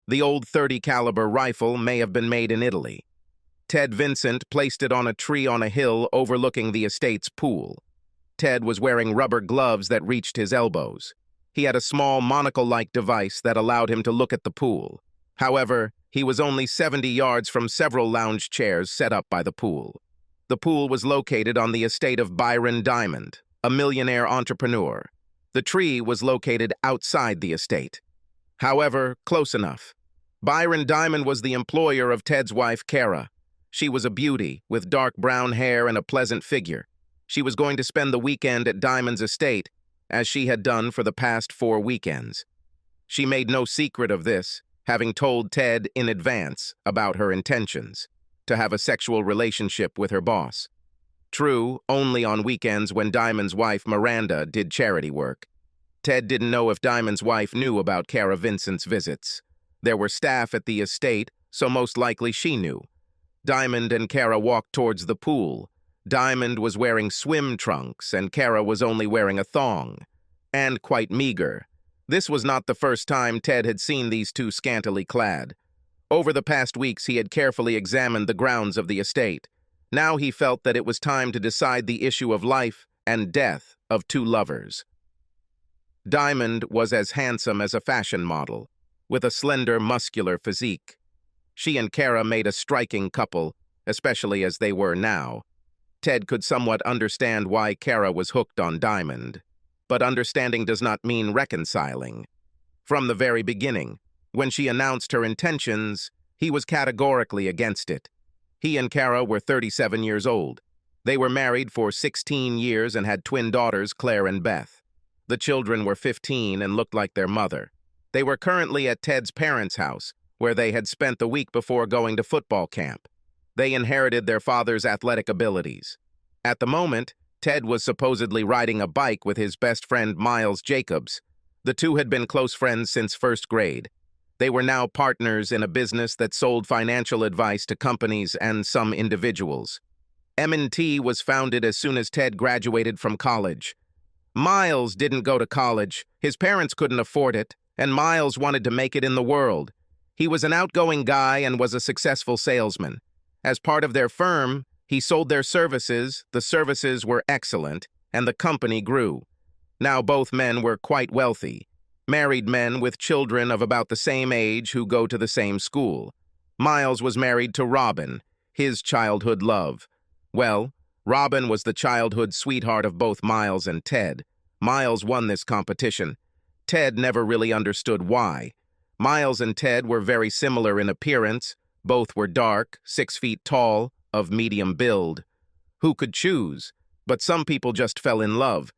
The old 30 caliber rifle may have been made in Italy. Ted Vincent placed it on a tree on a hill overlooking the estate's pool. Ted was wearing rubber gloves that reached his elbows. He had a small monocle-like device that allowed him to look at the pool. However, he was only 70 yards from several lounge chairs set up by the pool. The pool was located on the estate of Byron Diamond, a millionaire entrepreneur. The tree was located outside the estate. However, close enough. Byron Diamond was the employer of Ted's wife, Kara. She was a beauty, with dark brown hair and a pleasant figure. She was going to spend the weekend at Diamond's estate, as she had done for the past 4 weekends. She made no secret of this, having told Ted in advance about her intentions, to have a sexual relationship with her boss. True, only on weekends when Diamond's wife, Miranda, did charity work. Ted didn't know if Diamond's wife knew about Kara Vincent's visits. There were staff at the estate, so most likely she knew. Diamond and Kara walked towards the pool. Diamond was wearing swim trunks, and Kara was only wearing a thong, and quite meager. This was not the first time Ted had seen these two scantily clad. Over the past weeks, he had carefully examined the grounds of the estate. Now he felt that it was time to decide the issue of life and death of two lovers. Diamond was as handsome as a fashion model, with a slender, muscular physique. She and Kara made a striking couple, especially as they were now. Ted could somewhat understand why Kara was hooked on Diamond. But understanding does not mean reconciling. From the very beginning, when she announced her intentions, he was categorically against it. He and Kara were 37 years old. They were married for 16 years and had twin daughters, Claire and Beth. The children were 15 and looked like their mother. They were currently at Ted's parents' house, where they had spent the week before going to football camp. They inherited their father's athletic abilities. At the moment, Ted was supposedly riding a bike with his best friend Miles Jacobs. The two had been close friends since first grade. They were now partners in a business that sold financial advice to companies and some individuals. M&T was founded as soon as Ted graduated from college. Miles didn't go to college. His parents couldn't afford it, and Miles wanted to make it in the world. He was an outgoing guy and was a successful salesman. As part of their firm, he sold their services, the services were excellent, and the company grew. Now both men were quite wealthy, married men with children of about the same age who go to the same school. Miles was married to Robin, his childhood love. Well, Robin was the childhood sweetheart of both Miles and Ted. Miles won this competition. Ted never really understood why. Miles and Ted were very similar in appearance. Both were dark, 6 feet tall, of medium build. Who could choose? But some people just fell in love.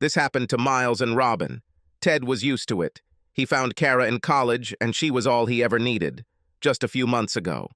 This happened to Miles and Robin. Ted was used to it. He found Kara in college, and she was all he ever needed, just a few months ago.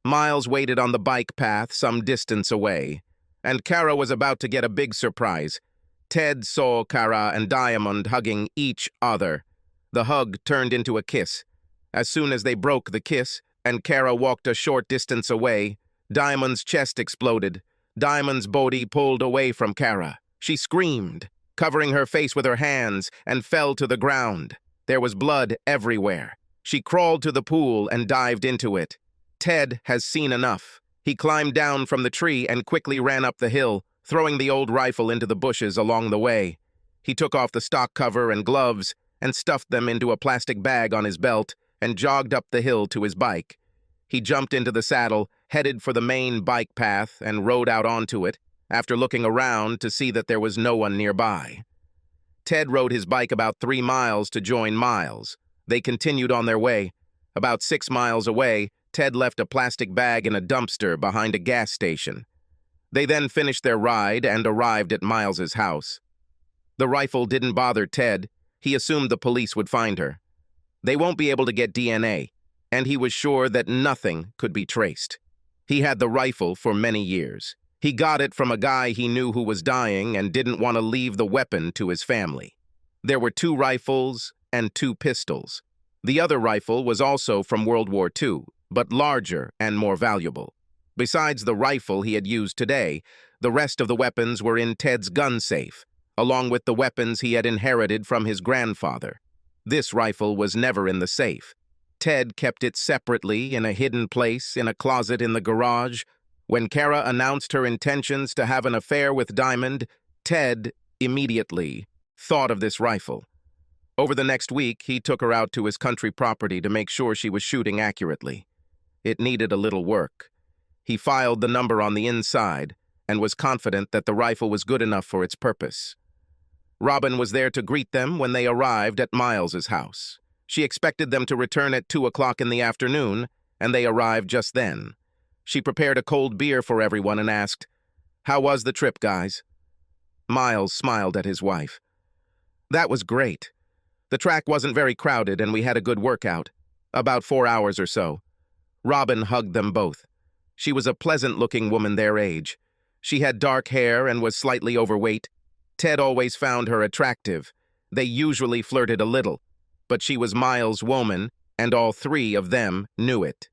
Miles waited on the bike path some distance away, and Kara was about to get a big surprise. Ted saw Kara and Diamond hugging each other. The hug turned into a kiss. As soon as they broke the kiss, and Kara walked a short distance away, Diamond's chest exploded. Diamond's body pulled away from Kara. She screamed, covering her face with her hands, and fell to the ground. There was blood everywhere. She crawled to the pool and dived into it. Ted has seen enough. He climbed down from the tree and quickly ran up the hill, throwing the old rifle into the bushes along the way. He took off the stock cover and gloves and stuffed them into a plastic bag on his belt and jogged up the hill to his bike. He jumped into the saddle, headed for the main bike path, and rode out onto it, after looking around to see that there was no one nearby. Ted rode his bike about 3 miles to join Miles. They continued on their way. About 6 miles away, Ted left a plastic bag in a dumpster behind a gas station. They then finished their ride and arrived at Miles's house. The rifle didn't bother Ted. He assumed the police would find her. They won't be able to get DNA, and he was sure that nothing could be traced. He had the rifle for many years. He got it from a guy he knew who was dying and didn't want to leave the weapon to his family. There were 2 rifles and 2 pistols. The other rifle was also from World War II, but larger and more valuable. Besides the rifle he had used today, the rest of the weapons were in Ted's gun safe, along with the weapons he had inherited from his grandfather. This rifle was never in the safe. Ted kept it separately in a hidden place in a closet in the garage. When Kara announced her intentions to have an affair with Diamond, Ted immediately thought of this rifle. Over the next week, he took her out to his country property to make sure she was shooting accurately. It needed a little work. He filed the number on the inside and was confident that the rifle was good enough for its purpose. Robin was there to greet them when they arrived at Miles's house. She expected them to return at 2 o'clock in the afternoon, and they arrived just then. She prepared a cold beer for everyone and asked, "How was the trip, guys?" Miles smiled at his wife. "That was great. The track wasn't very crowded and we had a good workout. About 4 hours or so." Robin hugged them both. She was a pleasant-looking woman their age. She had dark hair and was slightly overweight. Ted always found her attractive. They usually flirted a little, but she was Miles' woman, and all three of them knew it.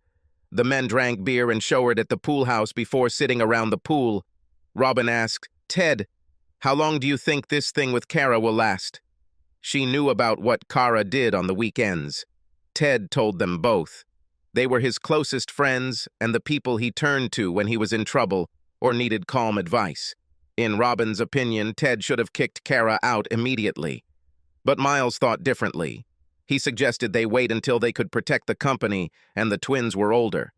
The men drank beer and showered at the pool house before sitting around the pool. Robin asked, "Ted, how long do you think this thing with Kara will last?" She knew about what Kara did on the weekends. Ted told them both. They were his closest friends and the people he turned to when he was in trouble or needed calm advice. In Robin's opinion, Ted should have kicked Kara out immediately. But Miles thought differently. He suggested they wait until they could protect the company and the twins were older.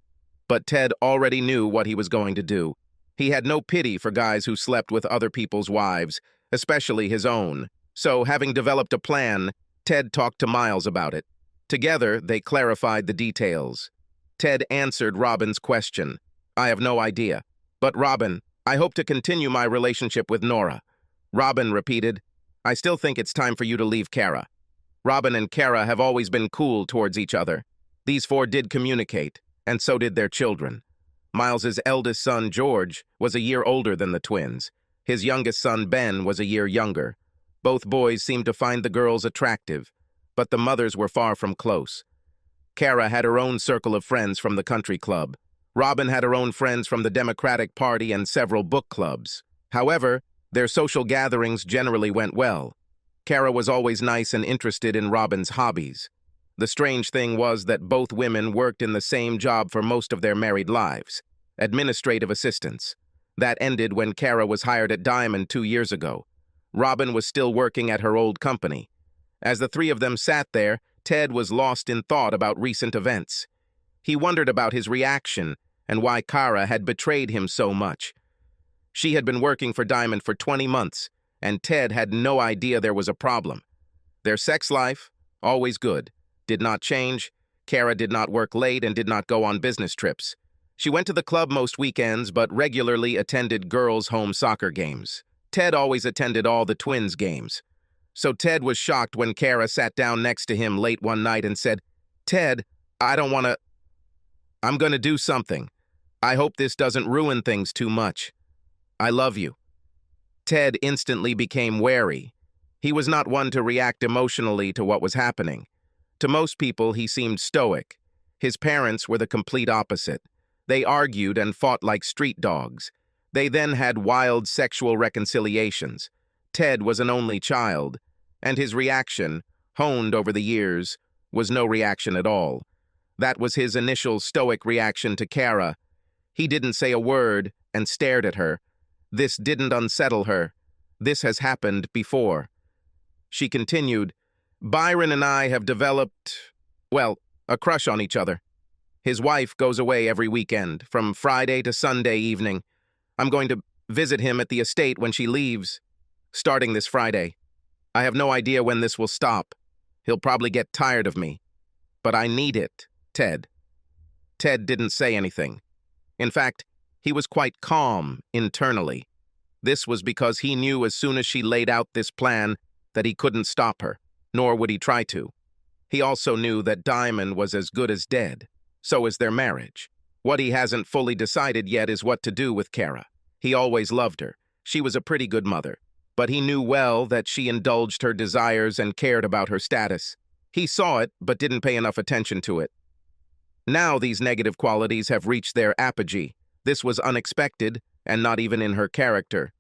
But Ted already knew what he was going to do. He had no pity for guys who slept with other people's wives, especially his own. So, having developed a plan, Ted talked to Miles about it. Together, they clarified the details. Ted answered Robin's question. "I have no idea. But Robin, I hope to continue my relationship with Nora." Robin repeated, "I still think it's time for you to leave Kara." Robin and Kara have always been cool towards each other. These four did communicate, and so did their children. Miles's eldest son, George, was a year older than the twins. His youngest son, Ben, was a year younger. Both boys seemed to find the girls attractive, but the mothers were far from close. Kara had her own circle of friends from the country club. Robin had her own friends from the Democratic Party and several book clubs. However, their social gatherings generally went well. Kara was always nice and interested in Robin's hobbies. The strange thing was that both women worked in the same job for most of their married lives, administrative assistants. That ended when Kara was hired at Diamond 2 years ago. Robin was still working at her old company. As the three of them sat there, Ted was lost in thought about recent events. He wondered about his reaction and why Kara had betrayed him so much. She had been working for Diamond for 20 months, and Ted had no idea there was a problem. Their sex life, always good, did not change. Kara did not work late and did not go on business trips. She went to the club most weekends but regularly attended girls' home soccer games. Ted always attended all the twins' games. So Ted was shocked when Kara sat down next to him late one night and said, "Ted, I'm going to do something. I hope this doesn't ruin things too much. I love you." Ted instantly became wary. He was not one to react emotionally to what was happening. To most people, he seemed stoic. His parents were the complete opposite. They argued and fought like street dogs. They then had wild sexual reconciliations. Ted was an only child, and his reaction, honed over the years, was no reaction at all. That was his initial stoic reaction to Kara. He didn't say a word and stared at her. This didn't unsettle her. This has happened before. She continued, "Byron and I have developed, a crush on each other. His wife goes away every weekend, from Friday to Sunday evening. I'm going to visit him at the estate when she leaves, starting this Friday. I have no idea when this will stop. He'll probably get tired of me. But I need it, Ted." Ted didn't say anything. In fact, he was quite calm internally. This was because he knew as soon as she laid out this plan that he couldn't stop her, nor would he try to. He also knew that Diamond was as good as dead. So is their marriage. What he hasn't fully decided yet is what to do with Kara. He always loved her. She was a pretty good mother. But he knew well that she indulged her desires and cared about her status. He saw it, but didn't pay enough attention to it. Now these negative qualities have reached their apogee. This was unexpected, and not even in her character.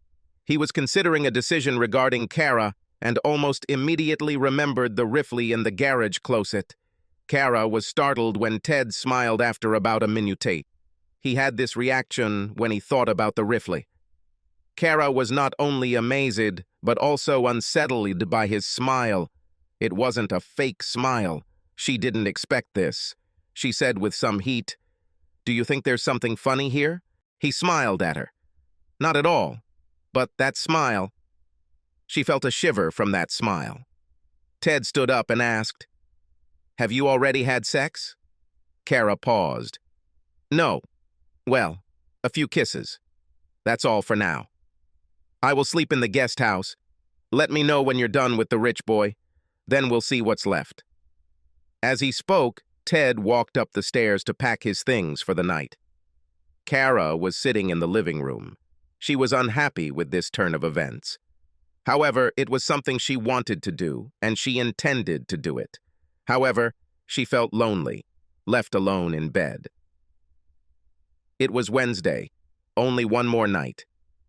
He was considering a decision regarding Kara, and almost immediately remembered the riffle in the garage closet. Kara was startled when Ted smiled after about a minute. He had this reaction when he thought about the rifle. Kara was not only amazed, but also unsettled by his smile. It wasn't a fake smile. She didn't expect this. She said with some heat, "Do you think there's something funny here?" He smiled at her. Not at all. But that smile. She felt a shiver from that smile. Ted stood up and asked, "Have you already had sex?" Kara paused. "No. Well, a few kisses. That's all for now. I will sleep in the guest house. Let me know when you're done with the rich boy. Then we'll see what's left." As he spoke, Ted walked up the stairs to pack his things for the night. Kara was sitting in the living room. She was unhappy with this turn of events. However, it was something she wanted to do, and she intended to do it. However, she felt lonely, left alone in bed. It was Wednesday, only one more night.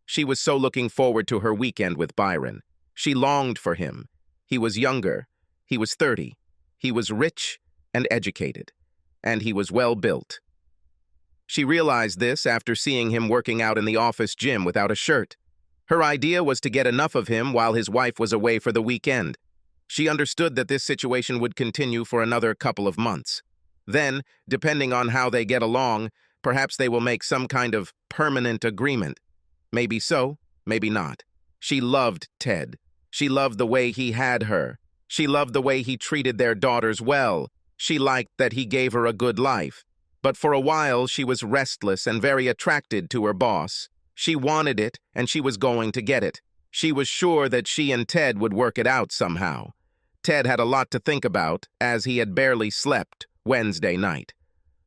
She was so looking forward to her weekend with Byron. She longed for him. He was younger. He was 30. He was rich and educated. And he was well built. She realized this after seeing him working out in the office gym without a shirt. Her idea was to get enough of him while his wife was away for the weekend. She understood that this situation would continue for another couple of months. Then, depending on how they get along, perhaps they will make some kind of permanent agreement. Maybe so, maybe not. She loved Ted. She loved the way he had her. She loved the way he treated their daughters well. She liked that he gave her a good life. But for a while, she was restless and very attracted to her boss. She wanted it, and she was going to get it. She was sure that she and Ted would work it out somehow. Ted had a lot to think about, as he had barely slept Wednesday night.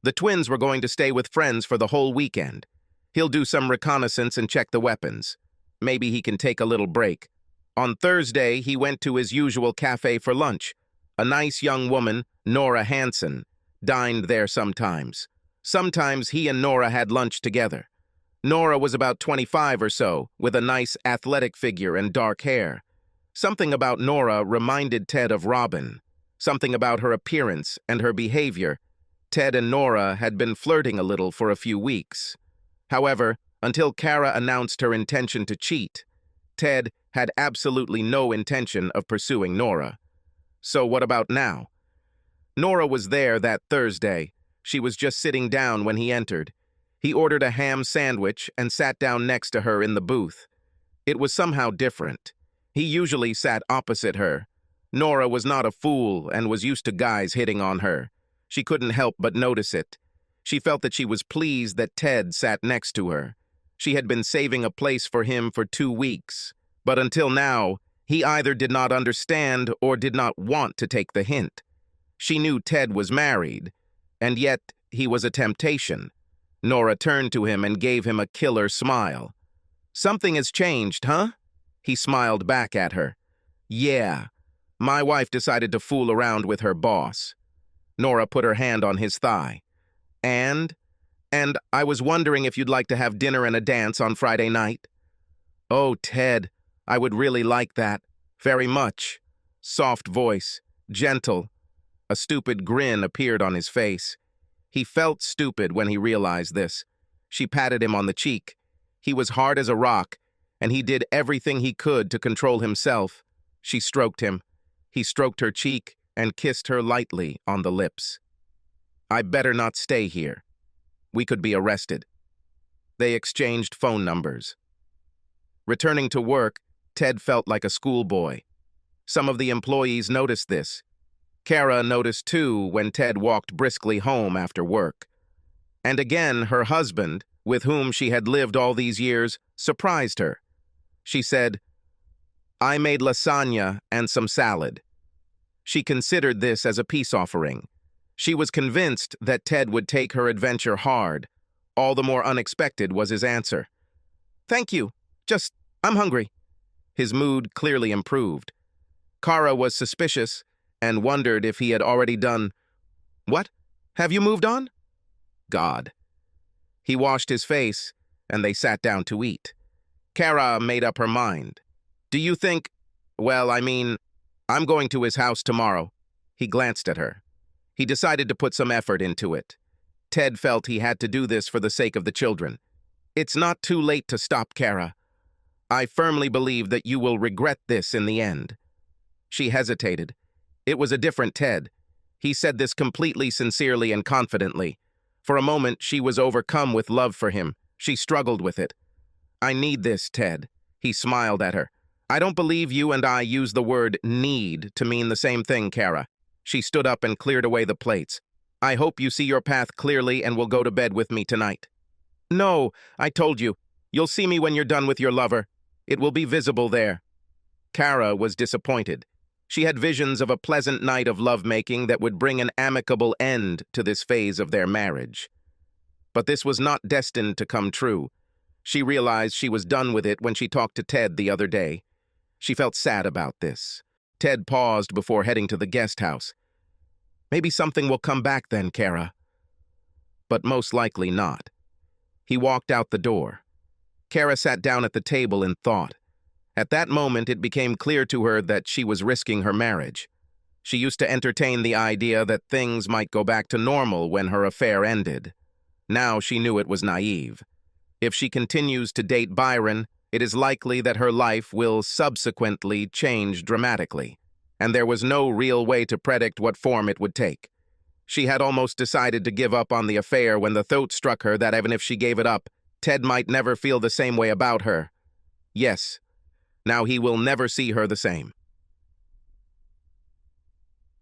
The twins were going to stay with friends for the whole weekend. He'll do some reconnaissance and check the weapons. Maybe he can take a little break. On Thursday, he went to his usual cafe for lunch. A nice young woman, Nora Hansen, dined there sometimes. Sometimes he and Nora had lunch together. Nora was about 25 or so, with a nice athletic figure and dark hair. Something about Nora reminded Ted of Robin. Something about her appearance and her behavior. Ted and Nora had been flirting a little for a few weeks. However, until Kara announced her intention to cheat, Ted had absolutely no intention of pursuing Nora. So what about now? Nora was there that Thursday. She was just sitting down when he entered. He ordered a ham sandwich and sat down next to her in the booth. It was somehow different. He usually sat opposite her. Nora was not a fool and was used to guys hitting on her. She couldn't help but notice it. She felt that she was pleased that Ted sat next to her. She had been saving a place for him for 2 weeks. But until now, he either did not understand or did not want to take the hint. She knew Ted was married, and yet he was a temptation. Nora turned to him and gave him a killer smile. "Something has changed, huh?" He smiled back at her. "Yeah, my wife decided to fool around with her boss." Nora put her hand on his thigh. And I was wondering if you'd like to have dinner and a dance on Friday night." "Oh, Ted, I would really like that. Very much." Soft voice, gentle. A stupid grin appeared on his face. He felt stupid when he realized this. She patted him on the cheek. He was hard as a rock, and he did everything he could to control himself. She stroked him. He stroked her cheek and kissed her lightly on the lips. "I better not stay here. We could be arrested." They exchanged phone numbers. Returning to work, Ted felt like a schoolboy. Some of the employees noticed this. Kara noticed too when Ted walked briskly home after work. And again, her husband, with whom she had lived all these years, surprised her. She said, "I made lasagna and some salad." She considered this as a peace offering. She was convinced that Ted would take her adventure hard. All the more unexpected was his answer. "Thank you. I'm hungry." His mood clearly improved. Kara was suspicious and wondered if he had already done. "What? Have you moved on?" God. He washed his face, and they sat down to eat. Kara made up her mind. "Do you think, I'm going to his house tomorrow." He glanced at her. He decided to put some effort into it. Ted felt he had to do this for the sake of the children. It's not too late to stop, Kara. I firmly believe that you will regret this in the end. She hesitated. It was a different Ted. He said this completely sincerely and confidently. For a moment, she was overcome with love for him. She struggled with it. I need this, Ted. He smiled at her. I don't believe you and I use the word need to mean the same thing, Kara. She stood up and cleared away the plates. I hope you see your path clearly and will go to bed with me tonight. No, I told you. You'll see me when you're done with your lover. It will be visible there. Kara was disappointed. She had visions of a pleasant night of lovemaking that would bring an amicable end to this phase of their marriage. But this was not destined to come true. She realized she was done with it when she talked to Ted the other day. She felt sad about this. Ted paused before heading to the guest house. Maybe something will come back then, Kara. But most likely not. He walked out the door. Kara sat down at the table and thought. At that moment, it became clear to her that she was risking her marriage. She used to entertain the idea that things might go back to normal when her affair ended. Now she knew it was naive. If she continues to date Byron, it is likely that her life will subsequently change dramatically, and there was no real way to predict what form it would take. She had almost decided to give up on the affair when the thought struck her that even if she gave it up, Ted might never feel the same way about her. Yes, now he will never see her the same.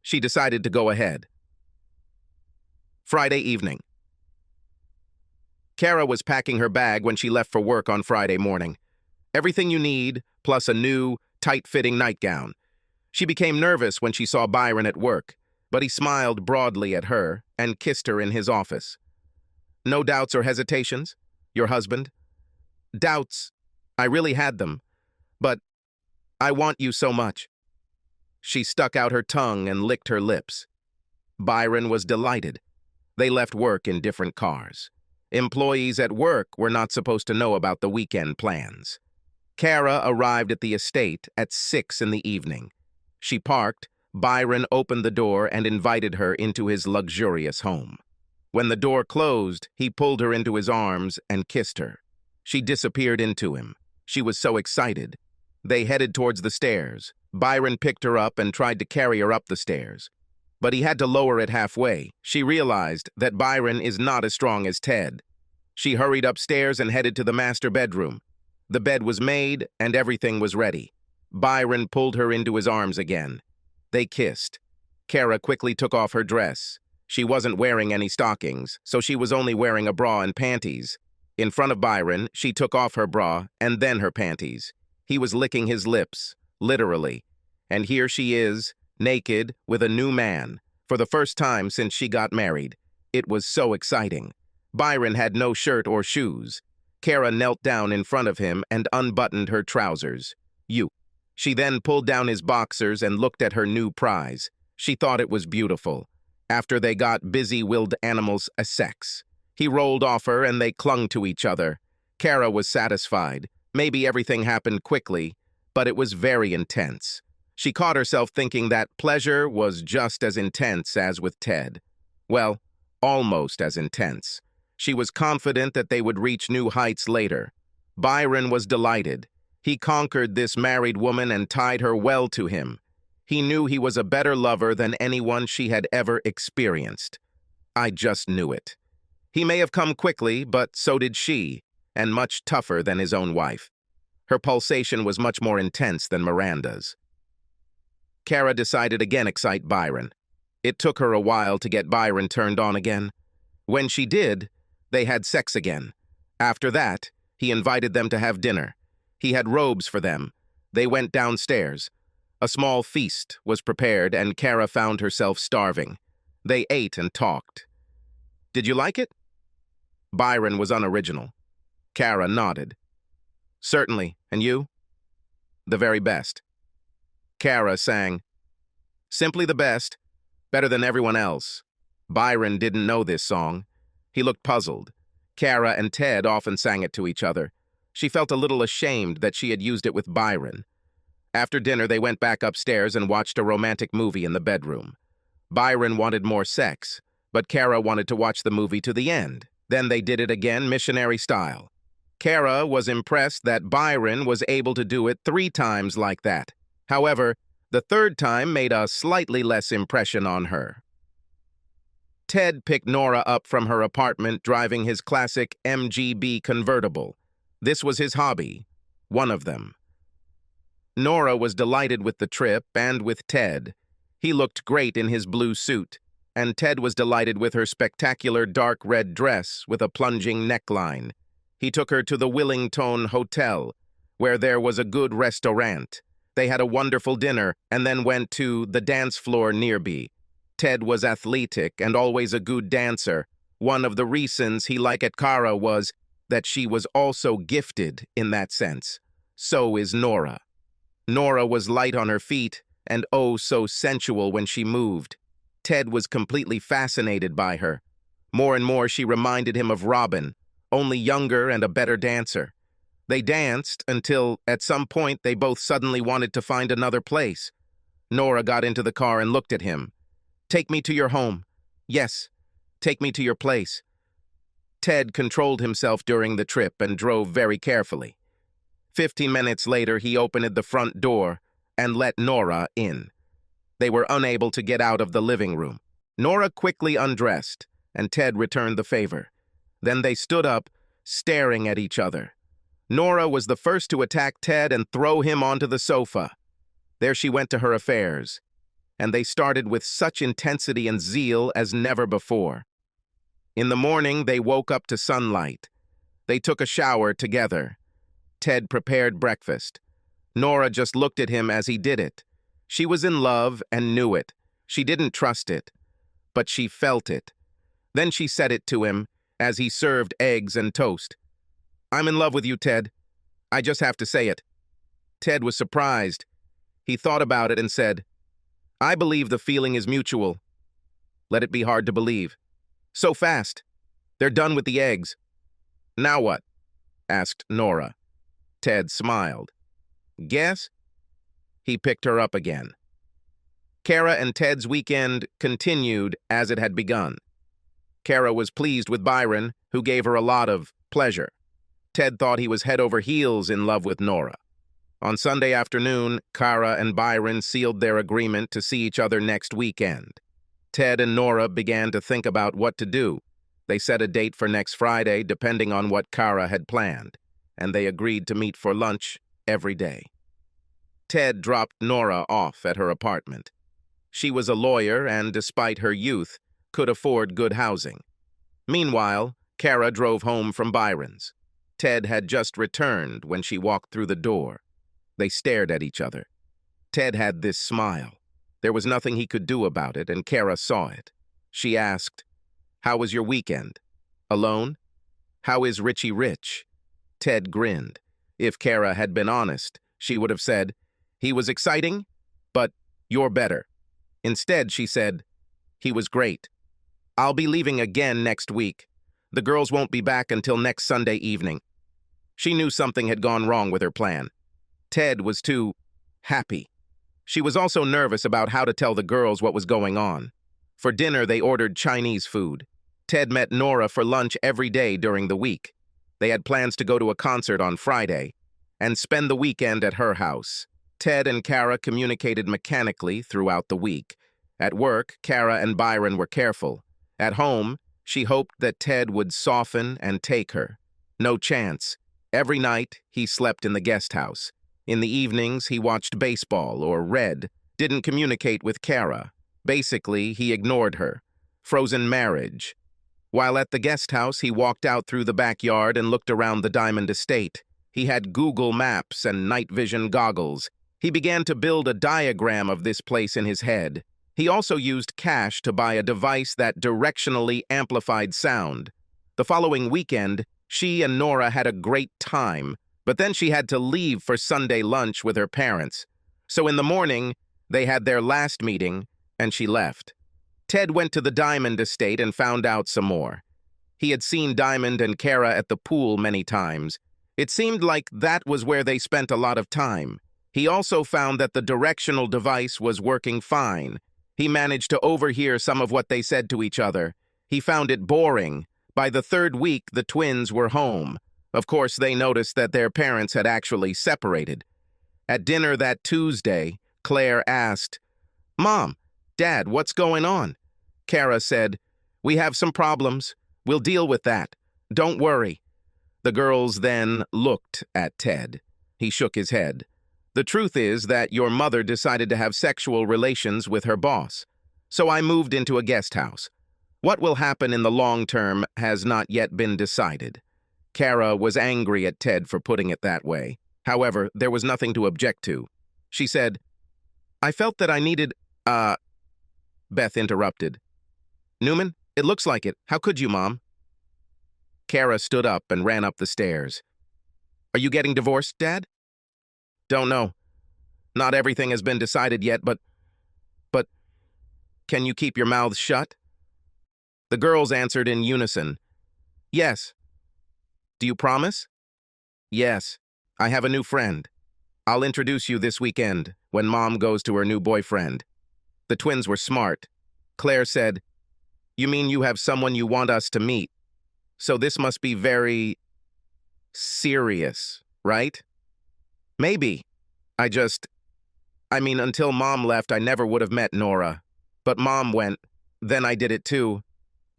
She decided to go ahead. Friday evening. Kara was packing her bag when she left for work on Friday morning. Everything you need, plus a new, tight-fitting nightgown. She became nervous when she saw Byron at work, but he smiled broadly at her and kissed her in his office. No doubts or hesitations? Your husband? Doubts. I really had them. But I want you so much. She stuck out her tongue and licked her lips. Byron was delighted. They left work in different cars. Employees at work were not supposed to know about the weekend plans. Kara arrived at the estate at 6 in the evening. She parked, Byron opened the door and invited her into his luxurious home. When the door closed, he pulled her into his arms and kissed her. She disappeared into him. She was so excited. They headed towards the stairs. Byron picked her up and tried to carry her up the stairs. But he had to lower it halfway. She realized that Byron is not as strong as Ted. She hurried upstairs and headed to the master bedroom. The bed was made and everything was ready. Byron pulled her into his arms again. They kissed. Kara quickly took off her dress. She wasn't wearing any stockings, so she was only wearing a bra and panties. In front of Byron, she took off her bra and then her panties. He was licking his lips, literally. And here she is, naked, with a new man, for the first time since she got married. It was so exciting. Byron had no shirt or shoes. Kara knelt down in front of him and unbuttoned her trousers. She then pulled down his boxers and looked at her new prize. She thought it was beautiful. After they got busy-willed animals a sex. He rolled off her and they clung to each other. Kara was satisfied. Maybe everything happened quickly, but it was very intense. She caught herself thinking that pleasure was just as intense as with Ted. Well, almost as intense. She was confident that they would reach new heights later. Byron was delighted. He conquered this married woman and tied her well to him. He knew he was a better lover than anyone she had ever experienced. I just knew it. He may have come quickly, but so did she, and much tougher than his own wife. Her pulsation was much more intense than Miranda's. Kara decided again excite Byron. It took her a while to get Byron turned on again. When she did, they had sex again. After that, he invited them to have dinner. He had robes for them. They went downstairs. A small feast was prepared and Kara found herself starving. They ate and talked. Did you like it? Byron was unoriginal. Kara nodded. Certainly. And you? The very best. Kara sang, Simply the best, better than everyone else. Byron didn't know this song. He looked puzzled. Kara and Ted often sang it to each other. She felt a little ashamed that she had used it with Byron. After dinner, they went back upstairs and watched a romantic movie in the bedroom. Byron wanted more sex, but Kara wanted to watch the movie to the end. Then they did it again, missionary style. Kara was impressed that Byron was able to do it 3 times like that. However, the 3rd time made a slightly less impression on her. Ted picked Nora up from her apartment driving his classic MGB convertible. This was his hobby, one of them. Nora was delighted with the trip and with Ted. He looked great in his blue suit, and Ted was delighted with her spectacular dark red dress with a plunging neckline. He took her to the Willington Hotel, where there was a good restaurant. They had a wonderful dinner and then went to the dance floor nearby. Ted was athletic and always a good dancer. One of the reasons he liked Kara was that she was also gifted in that sense. So is Nora. Nora was light on her feet and oh so sensual when she moved. Ted was completely fascinated by her. More and more she reminded him of Robin, only younger and a better dancer. They danced until, at some point, they both suddenly wanted to find another place. Nora got into the car and looked at him. "Take me to your home." "Yes, take me to your place." Ted controlled himself during the trip and drove very carefully. 15 minutes later, he opened the front door and let Nora in. They were unable to get out of the living room. Nora quickly undressed, and Ted returned the favor. Then they stood up, staring at each other. Nora was the first to attack Ted and throw him onto the sofa. There she went to her affairs, and they started with such intensity and zeal as never before. In the morning, they woke up to sunlight. They took a shower together. Ted prepared breakfast. Nora just looked at him as he did it. She was in love and knew it. She didn't trust it, but she felt it. Then she said it to him as he served eggs and toast. "I'm in love with you, Ted. I just have to say it." Ted was surprised. He thought about it and said, "I believe the feeling is mutual." Let it be hard to believe. So fast. They're done with the eggs. "Now what?" asked Nora. Ted smiled. "Guess?" He picked her up again. Kara and Ted's weekend continued as it had begun. Kara was pleased with Byron, who gave her a lot of pleasure. Ted thought he was head over heels in love with Nora. On Sunday afternoon, Kara and Byron sealed their agreement to see each other next weekend. Ted and Nora began to think about what to do. They set a date for next Friday, depending on what Kara had planned, and they agreed to meet for lunch every day. Ted dropped Nora off at her apartment. She was a lawyer and, despite her youth, could afford good housing. Meanwhile, Kara drove home from Byron's. Ted had just returned when she walked through the door. They stared at each other. Ted had this smile. There was nothing he could do about it, and Kara saw it. She asked, "How was your weekend? Alone? How is Richie Rich?" Ted grinned. If Kara had been honest, she would have said, "He was exciting, but you're better." Instead, she said, "He was great. I'll be leaving again next week. The girls won't be back until next Sunday evening." She knew something had gone wrong with her plan. Ted was too happy. She was also nervous about how to tell the girls what was going on. For dinner, they ordered Chinese food. Ted met Nora for lunch every day during the week. They had plans to go to a concert on Friday and spend the weekend at her house. Ted and Kara communicated mechanically throughout the week. At work, Kara and Byron were careful. At home, she hoped that Ted would soften and take her. No chance. Every night, he slept in the guest house. In the evenings, he watched baseball or read, didn't communicate with Kara. Basically, he ignored her. Frozen marriage. While at the guest house, he walked out through the backyard and looked around the Diamond Estate. He had Google Maps and night vision goggles. He began to build a diagram of this place in his head. He also used cash to buy a device that directionally amplified sound. The following weekend, she and Nora had a great time, but then she had to leave for Sunday lunch with her parents. So in the morning, they had their last meeting, and she left. Ted went to the Diamond Estate and found out some more. He had seen Diamond and Kara at the pool many times. It seemed like that was where they spent a lot of time. He also found that the directional device was working fine. He managed to overhear some of what they said to each other. He found it boring. By the third week, the twins were home. Of course, they noticed that their parents had actually separated. At dinner that Tuesday, Claire asked, "Mom, Dad, what's going on?" Kara said, "We have some problems. We'll deal with that. Don't worry." The girls then looked at Ted. He shook his head. "The truth is that your mother decided to have sexual relations with her boss. So I moved into a guest house. What will happen in the long term has not yet been decided." Kara was angry at Ted for putting it that way. However, there was nothing to object to. She said, "I felt that I needed, Beth interrupted. "Newman, it looks like it. How could you, Mom?" Kara stood up and ran up the stairs. "Are you getting divorced, Dad?" "Don't know. Not everything has been decided yet, but can you keep your mouths shut?" The girls answered in unison, "Yes." "Do you promise?" "Yes. I have a new friend. I'll introduce you this weekend when Mom goes to her new boyfriend." The twins were smart. Claire said, "You mean you have someone you want us to meet? So this must be very serious, right?" "Maybe. Until Mom left, I never would have met Nora. But Mom went. Then I did it too.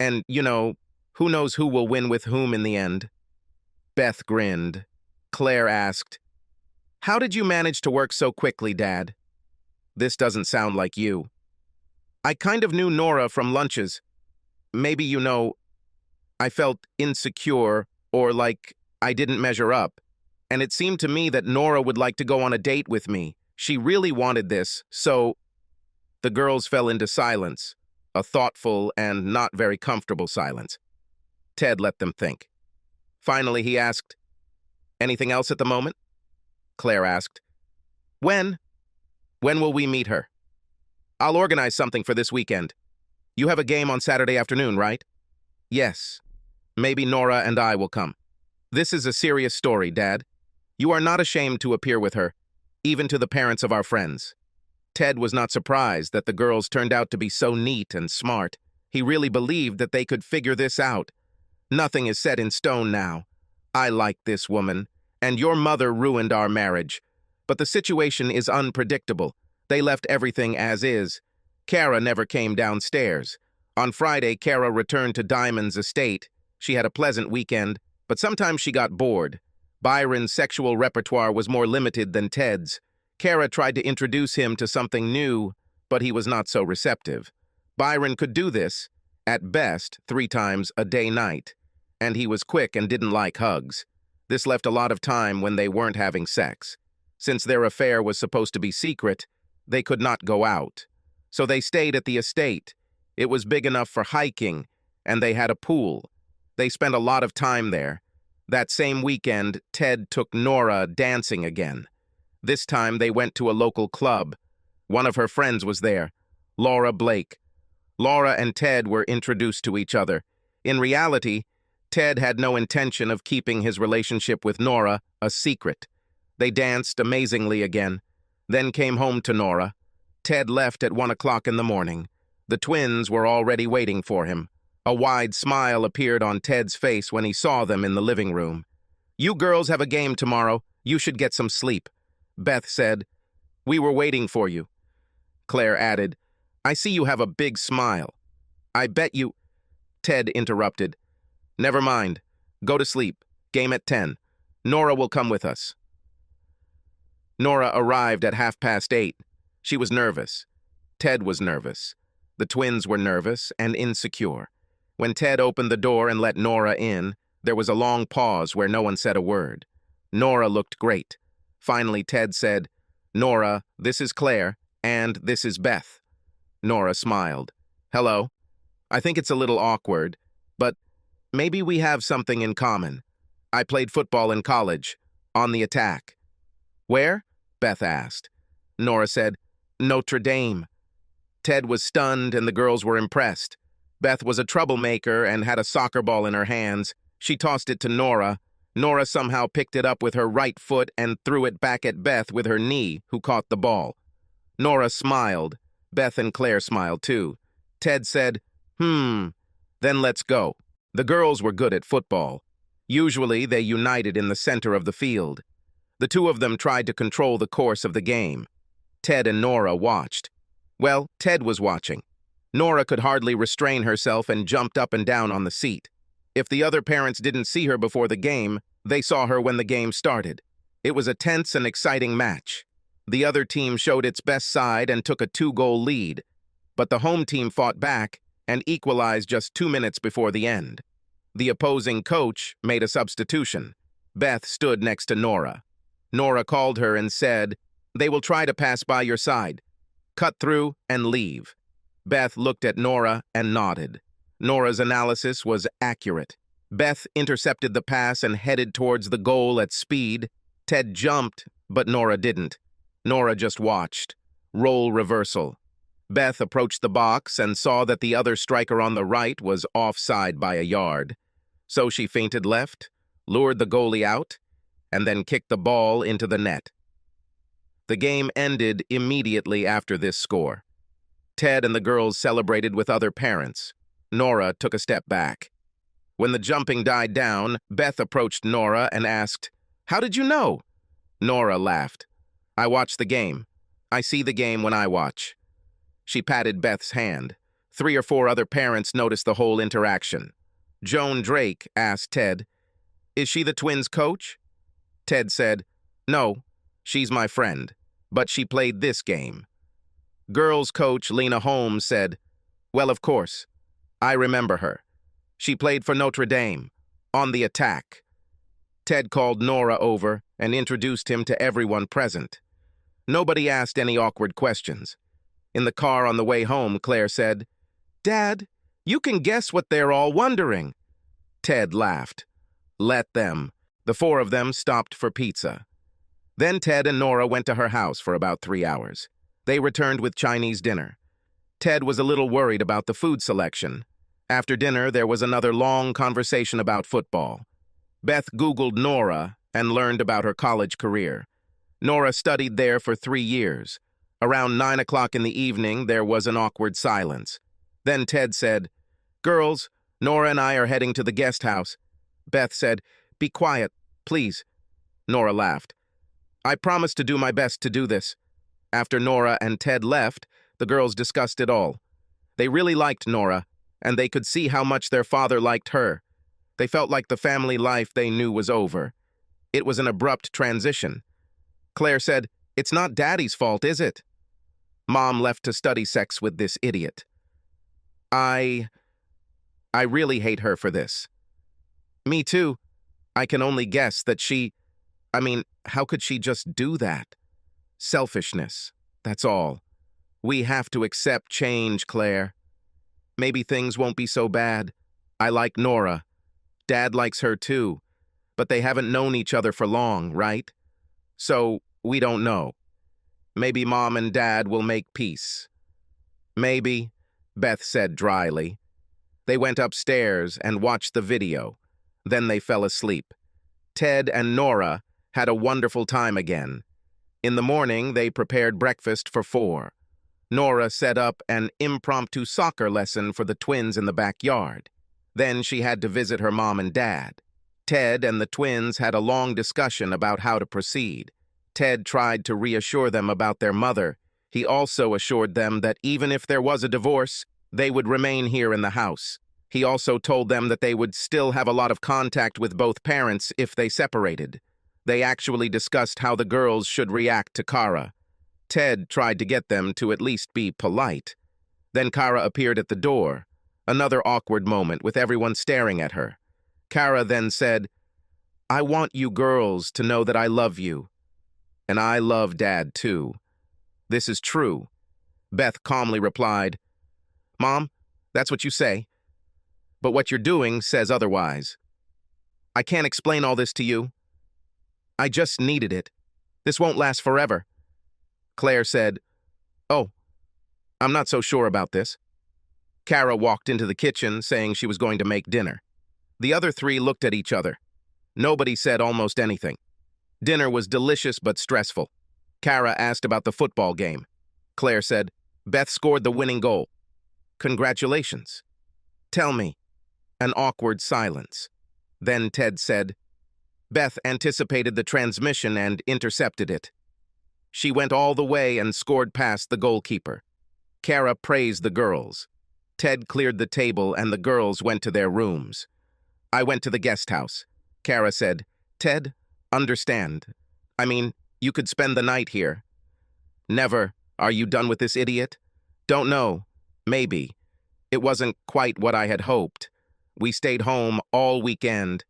And, who knows who will win with whom in the end?" Beth grinned. Claire asked, "How did you manage to work so quickly, Dad?" "This doesn't sound like you." "I kind of knew Nora from lunches. Maybe I felt insecure or like I didn't measure up. And it seemed to me that Nora would like to go on a date with me. She really wanted this, so..." The girls fell into silence, a thoughtful and not very comfortable silence. Ted let them think. Finally, he asked, "Anything else at the moment?" Claire asked, When will we meet her?" "I'll organize something for this weekend. You have a game on Saturday afternoon, right?" "Yes. Maybe Nora and I will come." "This is a serious story, Dad. You are not ashamed to appear with her, even to the parents of our friends." Ted was not surprised that the girls turned out to be so neat and smart. He really believed that they could figure this out. "Nothing is set in stone now. I like this woman, and your mother ruined our marriage. But the situation is unpredictable. They left everything as is. Kara never came downstairs. On Friday, Kara returned to Diamond's estate. She had a pleasant weekend, but sometimes she got bored. Byron's sexual repertoire was more limited than Ted's. Kara tried to introduce him to something new, but he was not so receptive. Byron could do this, at best, 3 times a day-night, and he was quick and didn't like hugs. This left a lot of time when they weren't having sex. Since their affair was supposed to be secret, they could not go out. So they stayed at the estate. It was big enough for hiking, and they had a pool. They spent a lot of time there. That same weekend, Ted took Nora dancing again. This time they went to a local club. One of her friends was there, Laura Blake. Laura and Ted were introduced to each other. In reality, Ted had no intention of keeping his relationship with Nora a secret. They danced amazingly again, then came home to Nora. Ted left at 1 o'clock in the morning. The twins were already waiting for him. A wide smile appeared on Ted's face when he saw them in the living room. "You girls have a game tomorrow. You should get some sleep." Beth said, "We were waiting for you." Claire added, "I see you have a big smile. I bet you..." Ted interrupted, "Never mind. Go to sleep. Game at 10. Nora will come with us." Nora arrived at 8:30. She was nervous. Ted was nervous. The twins were nervous and insecure. When Ted opened the door and let Nora in, there was a long pause where no one said a word. Nora looked great. Finally, Ted said, "Nora, this is Claire, and this is Beth." Nora smiled. "Hello. I think it's a little awkward, but maybe we have something in common. I played football in college, on the attack." "Where?" Beth asked. Nora said, "Notre Dame." Ted was stunned and the girls were impressed. Beth was a troublemaker and had a soccer ball in her hands. She tossed it to Nora. Nora somehow picked it up with her right foot and threw it back at Beth with her knee, who caught the ball. Nora smiled. Beth and Claire smiled too. Ted said, then let's go. The girls were good at football. Usually, they united in the center of the field. The two of them tried to control the course of the game. Ted and Nora watched. Well, Ted was watching. Nora could hardly restrain herself and jumped up and down on the seat. If the other parents didn't see her before the game, they saw her when the game started. It was a tense and exciting match. The other team showed its best side and took a 2-goal lead, but the home team fought back and equalized just 2 minutes before the end. The opposing coach made a substitution. Beth stood next to Nora. Nora called her and said, "They will try to pass by your side. Cut through and leave." Beth looked at Nora and nodded. Nora's analysis was accurate. Beth intercepted the pass and headed towards the goal at speed. Ted jumped, but Nora didn't. Nora just watched. Role reversal. Beth approached the box and saw that the other striker on the right was offside by a yard. So she feinted left, lured the goalie out, and then kicked the ball into the net. The game ended immediately after this score. Ted and the girls celebrated with other parents. Nora took a step back. When the jumping died down, Beth approached Nora and asked, "How did you know?" Nora laughed. "I watch the game. I see the game when I watch." She patted Beth's hand. 3 or 4 other parents noticed the whole interaction. Joan Drake asked Ted, "Is she the twins' coach?" Ted said, "No, she's my friend, but she played this game." Girls' coach Lena Holmes said, "Well, of course. I remember her. She played for Notre Dame, on the attack." Ted called Nora over and introduced him to everyone present. Nobody asked any awkward questions. In the car on the way home, Claire said, "Dad, you can guess what they're all wondering." Ted laughed. Let them. The 4 of them stopped for pizza. Then Ted and Nora went to her house for about 3 hours. They returned with Chinese dinner. Ted was a little worried about the food selection. After dinner, there was another long conversation about football. Beth Googled Nora and learned about her college career. Nora studied there for 3 years. Around 9 o'clock in the evening, there was an awkward silence. Then Ted said, "Girls, Nora and I are heading to the guest house." Beth said, "Be quiet, please." Nora laughed. "I promise to do my best to do this." After Nora and Ted left, the girls discussed it all. They really liked Nora, and they could see how much their father liked her. They felt like the family life they knew was over. It was an abrupt transition. Claire said, "It's not Daddy's fault, is it?" Mom left to study sex with this idiot. I really hate her for this." "Me too. I can only guess that how could she just do that?" "Selfishness, that's all. We have to accept change, Claire. Maybe things won't be so bad. I like Nora. Dad likes her too. But they haven't known each other for long, right? So, we don't know. Maybe Mom and Dad will make peace." "Maybe," Beth said dryly. They went upstairs and watched the video. Then they fell asleep. Ted and Nora had a wonderful time again. In the morning, they prepared breakfast for 4. Nora set up an impromptu soccer lesson for the twins in the backyard. Then she had to visit her mom and dad. Ted and the twins had a long discussion about how to proceed. Ted tried to reassure them about their mother. He also assured them that even if there was a divorce, they would remain here in the house. He also told them that they would still have a lot of contact with both parents if they separated. They actually discussed how the girls should react to Kara. Ted tried to get them to at least be polite. Then Kara appeared at the door. Another awkward moment with everyone staring at her. Kara then said, "I want you girls to know that I love you. And I love Dad too. This is true." Beth calmly replied, "Mom, that's what you say. But what you're doing says otherwise. I can't explain all this to you. I just needed it. This won't last forever." Claire said, "Oh, I'm not so sure about this." Kara walked into the kitchen saying she was going to make dinner. The other 3 looked at each other. Nobody said almost anything. Dinner was delicious but stressful. Kara asked about the football game. Claire said, Beth scored the winning goal. Congratulations. Tell me. An awkward silence. Then Ted said, Beth anticipated the transmission and intercepted it. She went all the way and scored past the goalkeeper. Kara praised the girls. Ted cleared the table and the girls went to their rooms. I went to the guest house. Kara said, Ted, understand. I mean, you could spend the night here. Never. Are you done with this idiot? Don't know. Maybe. It wasn't quite what I had hoped. We stayed home all weekend.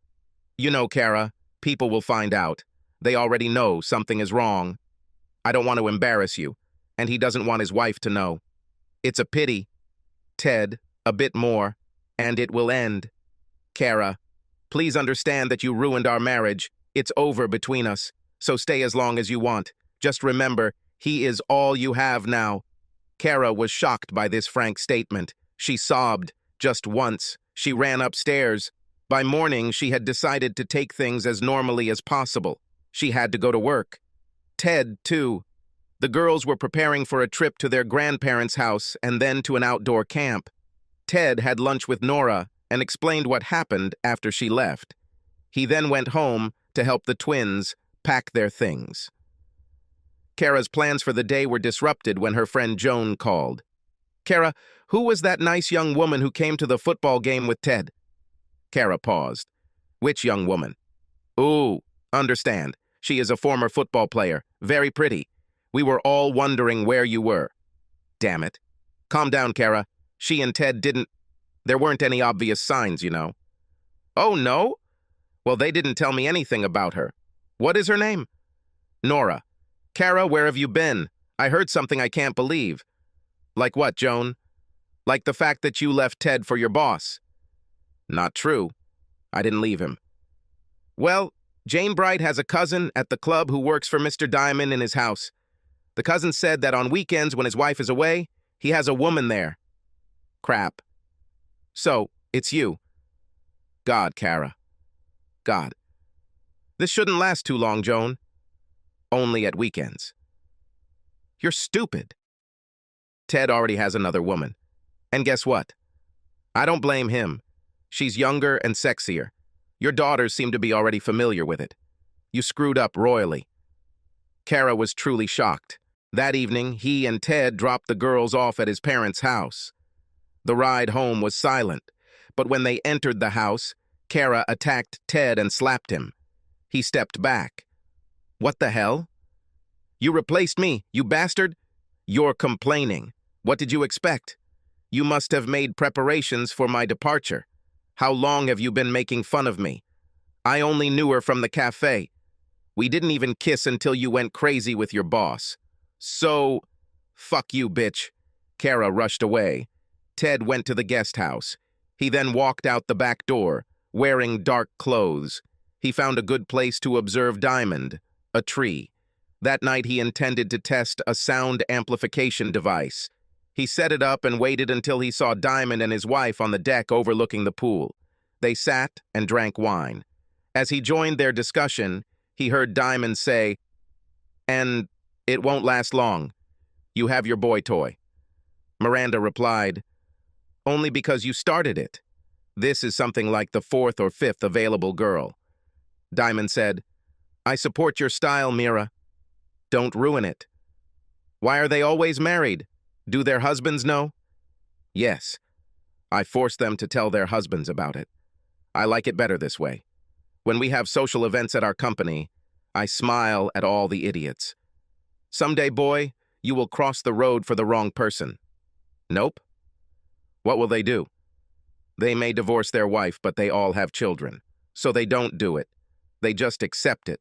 You know, Kara, people will find out. They already know something is wrong. I don't want to embarrass you, and he doesn't want his wife to know. It's a pity. Ted, a bit more, and it will end. Kara, please understand that you ruined our marriage. It's over between us, so stay as long as you want. Just remember, he is all you have now. Kara was shocked by this frank statement. She sobbed, just once. She ran upstairs. By morning, she had decided to take things as normally as possible. She had to go to work. Ted, too. The girls were preparing for a trip to their grandparents' house and then to an outdoor camp. Ted had lunch with Nora and explained what happened after she left. He then went home to help the twins pack their things. Kara's plans for the day were disrupted when her friend Joan called. Kara, who was that nice young woman who came to the football game with Ted? Kara paused. Which young woman? Ooh, understand. She is a former football player. Very pretty. We were all wondering where you were. Damn it. Calm down, Kara. She and Ted didn't... There weren't any obvious signs, you know. Oh, no? Well, they didn't tell me anything about her. What is her name? Nora. Kara, where have you been? I heard something I can't believe. Like what, Joan? Like the fact that you left Ted for your boss. Not true. I didn't leave him. Well, Jane Bright has a cousin at the club who works for Mr. Diamond in his house. The cousin said that on weekends when his wife is away, he has a woman there. Crap. So, it's you. God, Kara. God. This shouldn't last too long, Joan. Only at weekends. You're stupid. Ted already has another woman. And guess what? I don't blame him. She's younger and sexier. Your daughters seem to be already familiar with it. You screwed up royally. Kara was truly shocked. That evening, he and Ted dropped the girls off at his parents' house. The ride home was silent, but when they entered the house, Kara attacked Ted and slapped him. He stepped back. What the hell? You replaced me, you bastard? You're complaining. What did you expect? You must have made preparations for my departure. How long have you been making fun of me? I only knew her from the cafe. We didn't even kiss until you went crazy with your boss. So, fuck you, bitch. Kara rushed away. Ted went to the guest house. He then walked out the back door, wearing dark clothes. He found a good place to observe Diamond, a tree. That night he intended to test a sound amplification device. He set it up and waited until he saw Diamond and his wife on the deck overlooking the pool. They sat and drank wine. As he joined their discussion, he heard Diamond say, "And it won't last long. You have your boy toy." Miranda replied, "Only because you started it. This is something like the fourth or fifth available girl." Diamond said, "I support your style, Mira. Don't ruin it." "Why are they always married? Do their husbands know?" "Yes. I force them to tell their husbands about it. I like it better this way. When we have social events at our company, I smile at all the idiots. Someday, boy, you will cross the road for the wrong person." "Nope." "What will they do?" "They may divorce their wife, but they all have children. So they don't do it. They just accept it.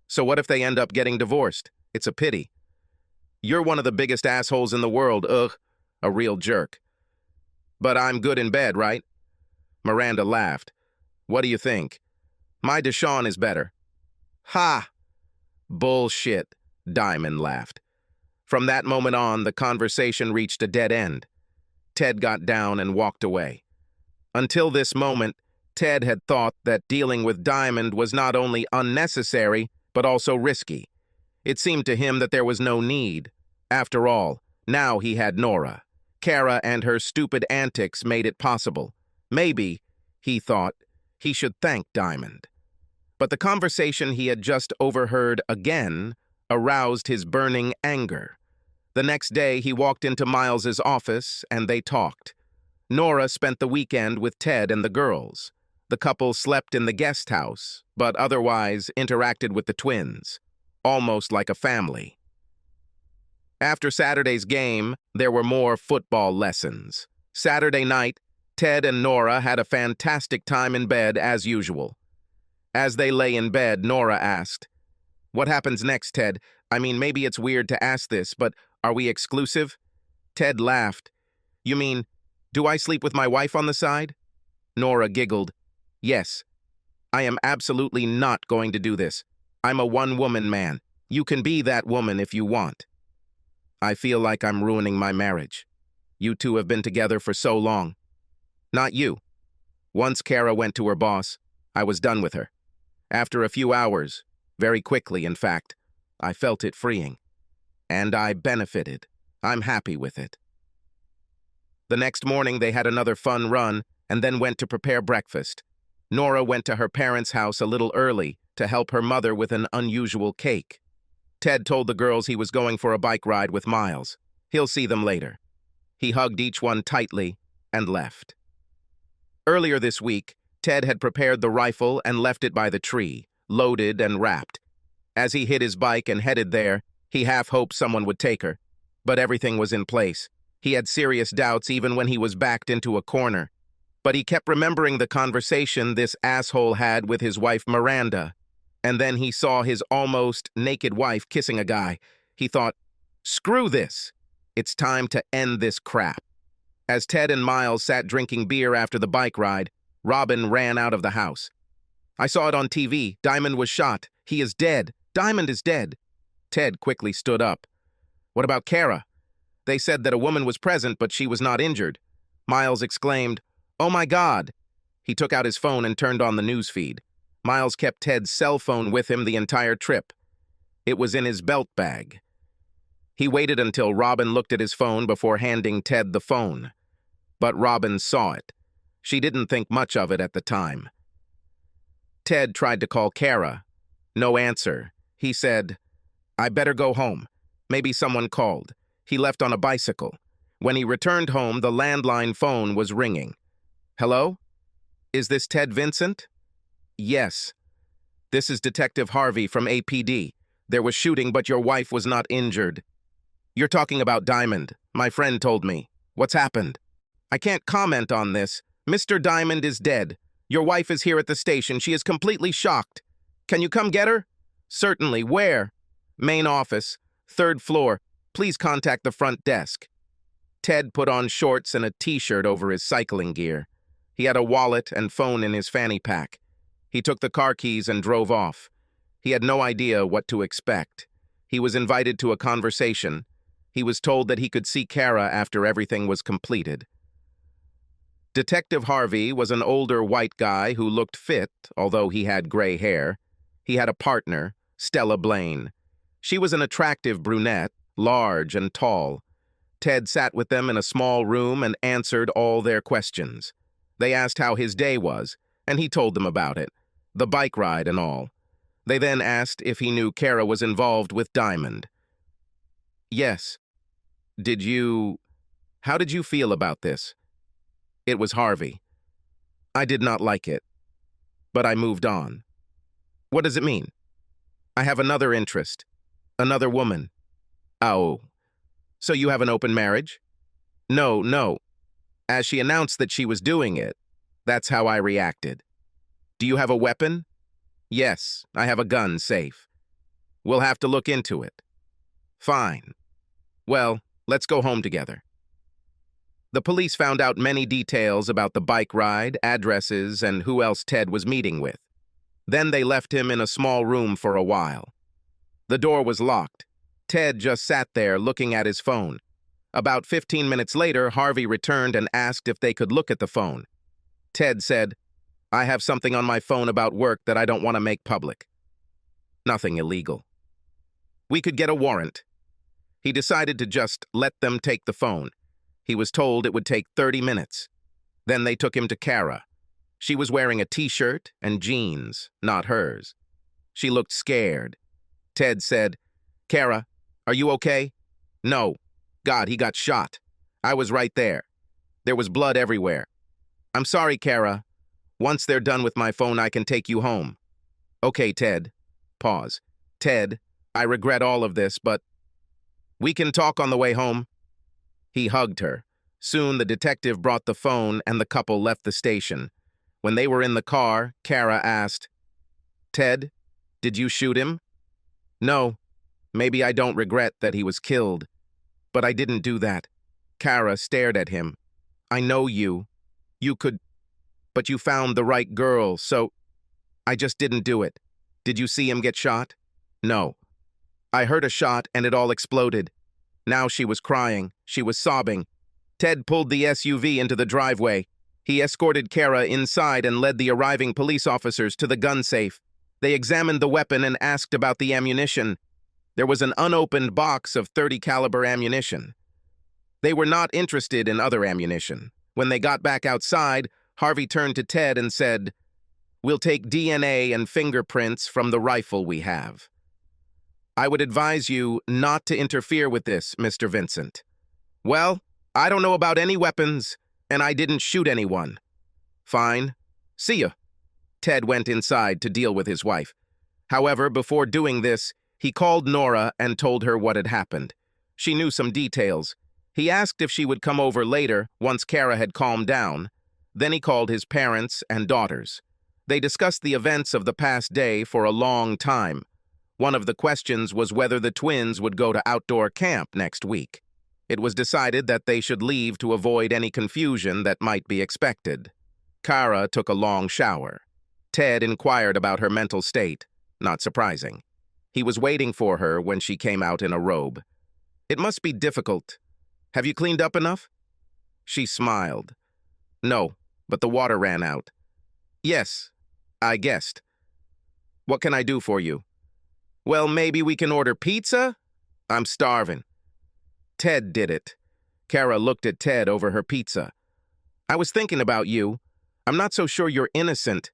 So what if they end up getting divorced? It's a pity. You're one of the biggest assholes in the world, ugh, a real jerk. But I'm good in bed, right?" Miranda laughed. "What do you think? My Deshaun is better." "Ha!" "Bullshit," Diamond laughed. From that moment on, the conversation reached a dead end. Ted got down and walked away. Until this moment, Ted had thought that dealing with Diamond was not only unnecessary, but also risky. It seemed to him that there was no need. After all, Now he had Nora. Kara and her stupid antics made it possible. Maybe, he thought, he should thank Diamond. But the conversation he had just overheard again aroused his burning anger. The next day, he walked into Miles's office and they talked. Nora spent the weekend with Ted and the girls. The couple slept in the guest house, but otherwise interacted with the twins, almost like a family. After Saturday's game, there were more football lessons. Saturday night, Ted and Nora had a fantastic time in bed as usual. As they lay in bed, Nora asked, "What happens next, Ted? I mean, maybe it's weird to ask this, but are we exclusive?" Ted laughed. "You mean, do I sleep with my wife on the side?" Nora giggled. "Yes. I am absolutely not going to do this. I'm a one-woman man. You can be that woman if you want." "I feel like I'm ruining my marriage. You two have been together for so long." "Not you. Once Kara went to her boss, I was done with her. After a few hours, very quickly in fact, I felt it freeing. And I benefited. I'm happy with it." The next morning they had another fun run and then went to prepare breakfast. Nora went to her parents' house a little early to help her mother with an unusual cake. Ted told the girls he was going for a bike ride with Miles. He'll see them later. He hugged each one tightly and left. Earlier this week, Ted had prepared the rifle and left it by the tree, loaded and wrapped. As he hid his bike and headed there, he half hoped someone would take her. But everything was in place. He had serious doubts even when he was backed into a corner. But he kept remembering the conversation this asshole had with his wife Miranda. And then he saw his almost naked wife kissing a guy. He thought, screw this. It's time to end this crap. As Ted and Miles sat drinking beer after the bike ride, Robin ran out of the house. "I saw it on TV. Diamond was shot. He is dead. Diamond is dead." Ted quickly stood up. "What about Kara? They said that a woman was present, but she was not injured." Miles exclaimed, "Oh my God!" He took out his phone and turned on the news feed. Miles kept Ted's cell phone with him the entire trip. It was in his belt bag. He waited until Robin looked at his phone before handing Ted the phone. But Robin saw it. She didn't think much of it at the time. Ted tried to call Kara. No answer. He said, "I better go home. Maybe someone called." He left on a bicycle. When he returned home, the landline phone was ringing. "Hello? Is this Ted Vincent?" "Yes. This is Detective Harvey from APD. There was shooting, but your wife was not injured." "You're talking about Diamond. My friend told me. What's happened?" "I can't comment on this. Mr. Diamond is dead. Your wife is here at the station. She is completely shocked. Can you come get her?" "Certainly. Where?" "Main office. 3rd floor. Please contact the front desk." Ted put on shorts and a t-shirt over his cycling gear. He had a wallet and phone in his fanny pack. He took the car keys and drove off. He had no idea what to expect. He was invited to a conversation. He was told that he could see Kara after everything was completed. Detective Harvey was an older white guy who looked fit, although he had gray hair. He had a partner, Stella Blaine. She was an attractive brunette, large and tall. Ted sat with them in a small room and answered all their questions. They asked how his day was, and he told them about it, the bike ride and all. They then asked if he knew Kara was involved with Diamond. "Yes." How did you feel about this?" It was Harvey. "I did not like it, but I moved on." "What does it mean?" "I have another interest. Another woman." "Oh, so you have an open marriage?" No. As she announced that she was doing it, that's how I reacted." "Do you have a weapon?" "Yes, I have a gun safe." "We'll have to look into it." "Fine. Well, let's go home together." The police found out many details about the bike ride, addresses, and who else Ted was meeting with. Then they left him in a small room for a while. The door was locked. Ted just sat there looking at his phone. About 15 minutes later, Harvey returned and asked if they could look at the phone. Ted said, "I have something on my phone about work that I don't want to make public." "Nothing illegal." "We could get a warrant." He decided to just let them take the phone. He was told it would take 30 minutes. Then they took him to Kara. She was wearing a t-shirt and jeans, not hers. She looked scared. Ted said, "Kara, are you okay?" "No. God, he got shot. I was right there. There was blood everywhere." "I'm sorry, Kara. Once they're done with my phone, I can take you home." "Okay, Ted." Pause. "Ted, I regret all of this, but we can talk on the way home." He hugged her. Soon the detective brought the phone and the couple left the station. When they were in the car, Kara asked, "Ted, did you shoot him?" "No. Maybe I don't regret that he was killed. But I didn't do that." Kara stared at him. "I know you. You could, but you found the right girl, so I just didn't do it." "Did you see him get shot?" "No. I heard a shot and it all exploded." Now she was crying. She was sobbing. Ted pulled the SUV into the driveway. He escorted Kara inside and led the arriving police officers to the gun safe. They examined the weapon and asked about the ammunition. There was an unopened box of .30 caliber ammunition. They were not interested in other ammunition. When they got back outside, Harvey turned to Ted and said, "We'll take DNA and fingerprints from the rifle we have. I would advise you not to interfere with this, Mr. Vincent." "Well, I don't know about any weapons, and I didn't shoot anyone." "Fine. See ya." Ted went inside to deal with his wife. However, before doing this, he called Nora and told her what had happened. She knew some details. He asked if she would come over later, once Kara had calmed down. Then he called his parents and daughters. They discussed the events of the past day for a long time. One of the questions was whether the twins would go to outdoor camp next week. It was decided that they should leave to avoid any confusion that might be expected. Kara took a long shower. Ted inquired about her mental state. Not surprising. He was waiting for her when she came out in a robe. "It must be difficult. Have you cleaned up enough?" She smiled. "No, but the water ran out." "Yes, I guessed. What can I do for you?" "Well, maybe we can order pizza? I'm starving." Ted did it. Kara looked at Ted over her pizza. "I was thinking about you. I'm not so sure you're innocent.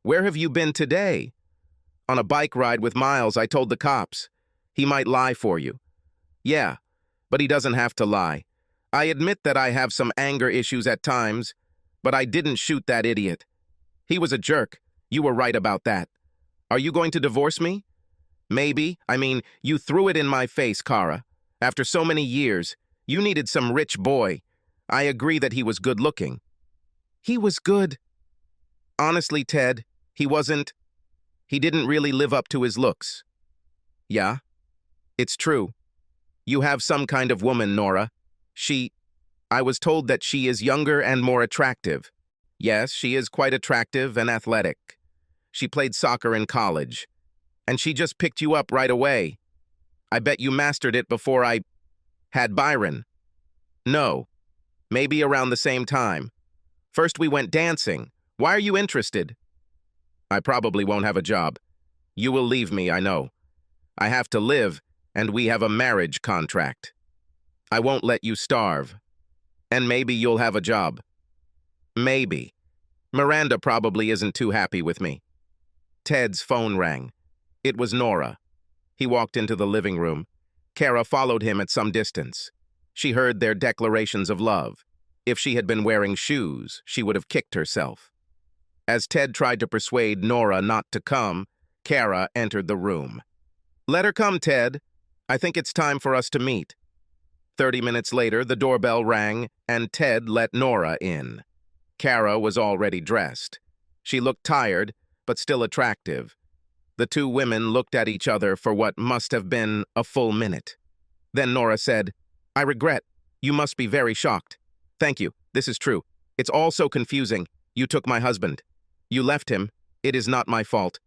Where have you been today?" "On a bike ride with Miles, I told the cops. He might lie for you." "Yeah, but he doesn't have to lie. I admit that I have some anger issues at times, but I didn't shoot that idiot. He was a jerk. You were right about that. Are you going to divorce me?" "Maybe. I mean, you threw it in my face, Kara. After so many years, you needed some rich boy. I agree that he was good-looking." "He was good." "Honestly, Ted, he wasn't. He didn't really live up to his looks." "Yeah? It's true. You have some kind of woman, Nora. I was told that she is younger and more attractive." "Yes, she is quite attractive and athletic. She played soccer in college. And she just picked you up right away. I bet you mastered it before I had Byron." "No. Maybe around the same time. First we went dancing. Why are you interested?" "I probably won't have a job. You will leave me, I know. I have to live, and we have a marriage contract. I won't let you starve. And maybe you'll have a job." "Maybe. Miranda probably isn't too happy with me." Ted's phone rang. It was Nora. He walked into the living room. Kara followed him at some distance. She heard their declarations of love. If she had been wearing shoes, she would have kicked herself. As Ted tried to persuade Nora not to come, Kara entered the room. "Let her come, Ted. I think it's time for us to meet." 30 minutes later, the doorbell rang, and Ted let Nora in. Kara was already dressed. She looked tired, but still attractive. The two women looked at each other for what must have been a full minute. Then Nora said, "I regret. You must be very shocked. Thank you. This is true. It's all so confusing. You took my husband. You left him. It is not my fault."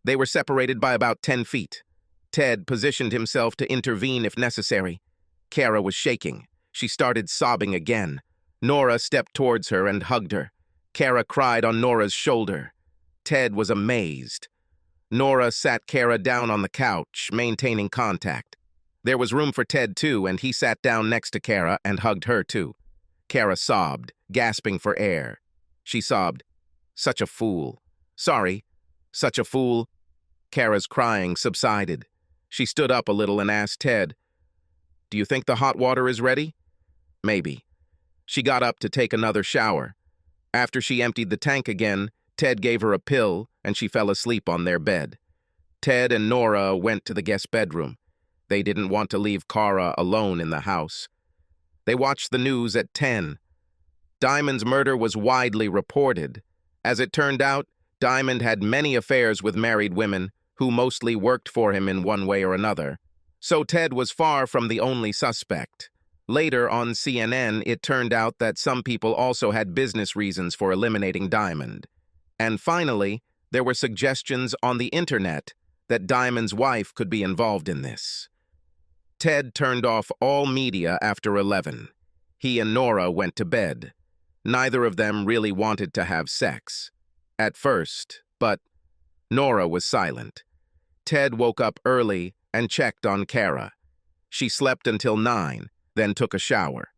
They were separated by about 10 feet. Ted positioned himself to intervene if necessary. Kara was shaking. She started sobbing again. Nora stepped towards her and hugged her. Kara cried on Nora's shoulder. Ted was amazed. Nora sat Kara down on the couch, maintaining contact. There was room for Ted, too, and he sat down next to Kara and hugged her, too. Kara sobbed, gasping for air. She sobbed, "Such a fool. Sorry. Such a fool." Kara's crying subsided. She stood up a little and asked Ted, "Do you think the hot water is ready?" "Maybe." She got up to take another shower. After she emptied the tank again, Ted gave her a pill, and she fell asleep on their bed. Ted and Nora went to the guest bedroom. They didn't want to leave Kara alone in the house. They watched the news at 10. Diamond's murder was widely reported. As it turned out, Diamond had many affairs with married women who mostly worked for him in one way or another. So Ted was far from the only suspect. Later on CNN, it turned out that some people also had business reasons for eliminating Diamond. And finally, there were suggestions on the internet that Diamond's wife could be involved in this. Ted turned off all media after 11. He and Nora went to bed. Neither of them really wanted to have sex. At first, but Nora was silent. Ted woke up early and checked on Kara. She slept until 9, then took a shower.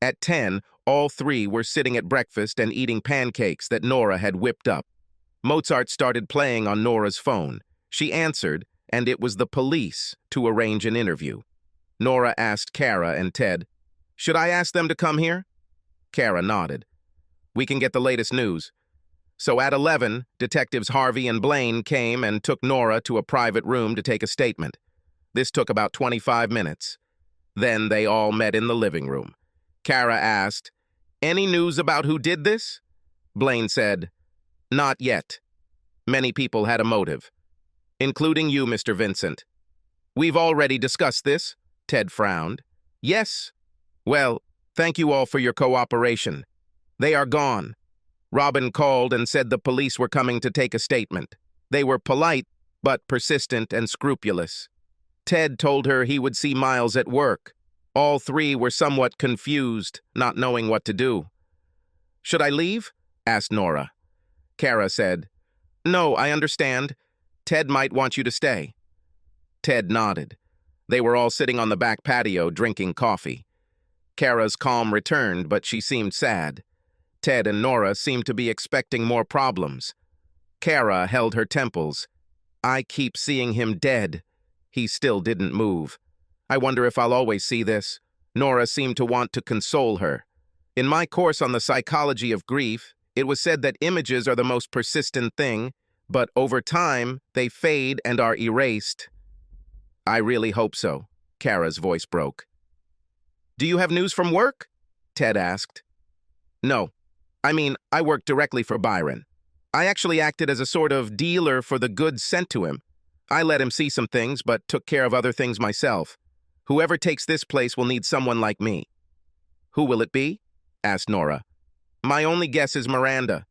At 10, all three were sitting at breakfast and eating pancakes that Nora had whipped up. Mozart started playing on Nora's phone. She answered, and it was the police to arrange an interview. Nora asked Kara and Ted, "Should I ask them to come here?" Kara nodded. "We can get the latest news." So at 11, Detectives Harvey and Blaine came and took Nora to a private room to take a statement. This took about 25 minutes. Then they all met in the living room. Kara asked, "Any news about who did this?" Blaine said, "Not yet. Many people had a motive, including you, Mr. Vincent." "We've already discussed this," Ted frowned. "Yes. Well, thank you all for your cooperation. They are gone." Robin called and said the police were coming to take a statement. They were polite, but persistent and scrupulous. Ted told her he would see Miles at work. All three were somewhat confused, not knowing what to do. "Should I leave?" asked Nora. Kara said, "No, I understand. Ted might want you to stay." Ted nodded. They were all sitting on the back patio drinking coffee. Kara's calm returned, but she seemed sad. Ted and Nora seemed to be expecting more problems. Kara held her temples. "I keep seeing him dead." He still didn't move. "I wonder if I'll always see this." Nora seemed to want to console her. "In my course on the psychology of grief, it was said that images are the most persistent thing, but over time, they fade and are erased." "I really hope so." Kara's voice broke. "Do you have news from work?" Ted asked. "No. I mean, I worked directly for Byron. I actually acted as a sort of dealer for the goods sent to him. I let him see some things, but took care of other things myself. Whoever takes this place will need someone like me." "Who will it be?" asked Nora. "My only guess is Miranda.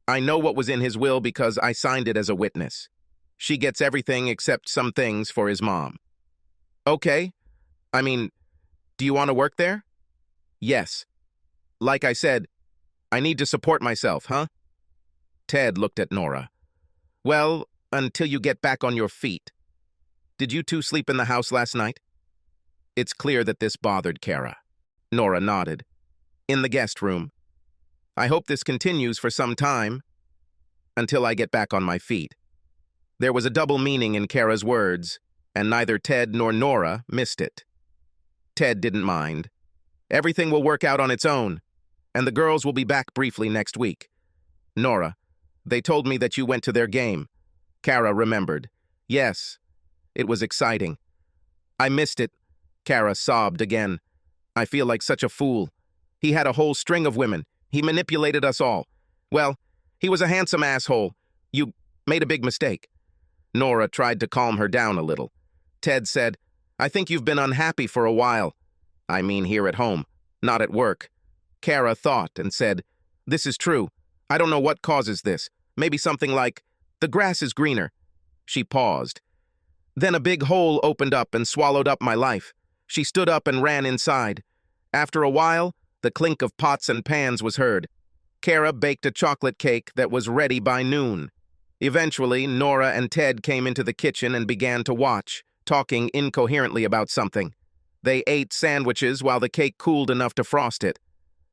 I know what was in his will because I signed it as a witness. She gets everything except some things for his mom." "Okay. I mean, do you want to work there?" "Yes. Like I said, I need to support myself, huh?" Ted looked at Nora. "Well, until you get back on your feet. Did you two sleep in the house last night?" It's clear that this bothered Kara. Nora nodded. "In the guest room. I hope this continues for some time, until I get back on my feet." There was a double meaning in Kara's words, and neither Ted nor Nora missed it. Ted didn't mind. "Everything will work out on its own, and the girls will be back briefly next week." "Nora, they told me that you went to their game." Kara remembered. "Yes, it was exciting." "I missed it." Kara sobbed again. "I feel like such a fool. He had a whole string of women. He manipulated us all. Well, he was a handsome asshole. You made a big mistake." Nora tried to calm her down a little. Ted said, "I think you've been unhappy for a while. I mean here at home, not at work." Kara thought and said, "This is true. I don't know what causes this. Maybe something like, the grass is greener." She paused. "Then a big hole opened up and swallowed up my life." She stood up and ran inside. After a while, the clink of pots and pans was heard. Kara baked a chocolate cake that was ready by noon. Eventually, Nora and Ted came into the kitchen and began to watch. talking incoherently about something. They ate sandwiches while the cake cooled enough to frost it.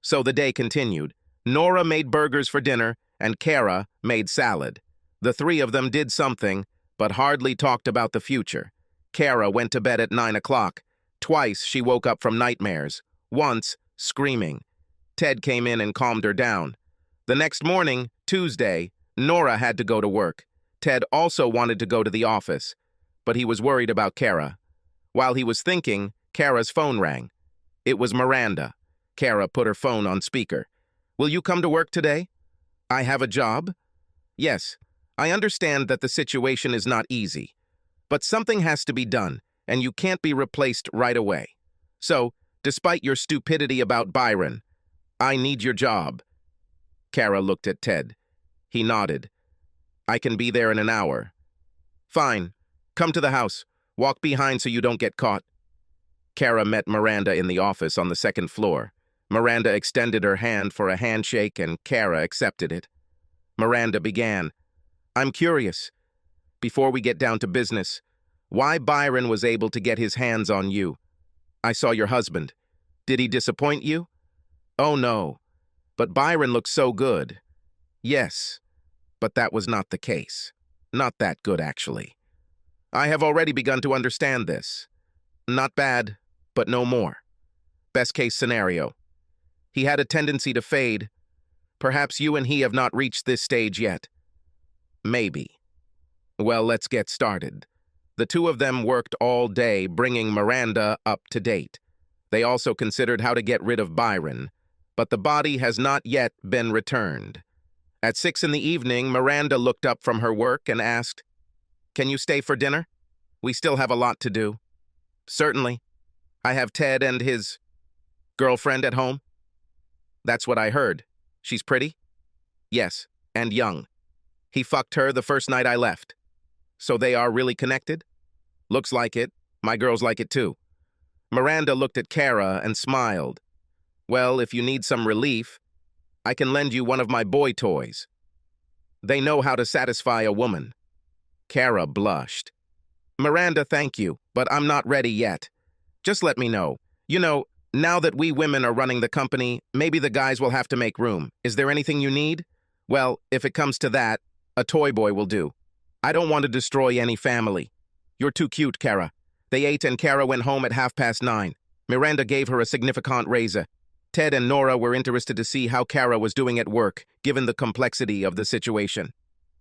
So the day continued. Nora made burgers for dinner, and Kara made salad. The three of them did something, but hardly talked about the future. Kara went to bed at 9 o'clock. Twice she woke up from nightmares, once screaming. Ted came in and calmed her down. The next morning, Tuesday, Nora had to go to work. Ted also wanted to go to the office, but he was worried about Kara. While he was thinking, Kara's phone rang. It was Miranda. Kara put her phone on speaker. "Will you come to work today?" "I have a job." "Yes, I understand that the situation is not easy, but something has to be done, and you can't be replaced right away. So, despite your stupidity about Byron, I need your job." Kara looked at Ted. He nodded. "I can be there in an hour." "Fine. Come to the house. Walk behind so you don't get caught." Kara met Miranda in the office on the second floor. Miranda extended her hand for a handshake, and Kara accepted it. Miranda began, "I'm curious, before we get down to business, why Byron was able to get his hands on you. I saw your husband. Did he disappoint you?" "Oh, no. But Byron looked so good." "Yes, but that was not the case. Not that good, actually. I have already begun to understand this. Not bad, but no more. Best case scenario. He had a tendency to fade. Perhaps you and he have not reached this stage yet." "Maybe." "Well, let's get started." The two of them worked all day, bringing Miranda up to date. They also considered how to get rid of Byron, but the body has not yet been returned. At 6 in the evening, Miranda looked up from her work and asked, "Can you stay for dinner? We still have a lot to do." "Certainly. I have Ted and his girlfriend at home." "That's what I heard. She's pretty?" "Yes, and young. He fucked her the first night I left." "So they are really connected?" "Looks like it. My girls like it too." Miranda looked at Kara and smiled. "Well, if you need some relief, I can lend you one of my boy toys. They know how to satisfy a woman." Kara blushed. "Miranda, thank you, but I'm not ready yet. Just let me know. You know, now that we women are running the company, maybe the guys will have to make room. Is there anything you need? Well, if it comes to that, a toy boy will do. I don't want to destroy any family." "You're too cute, Kara." They ate and Kara went home at 9:30. Miranda gave her a significant raise. Ted and Nora were interested to see how Kara was doing at work, given the complexity of the situation.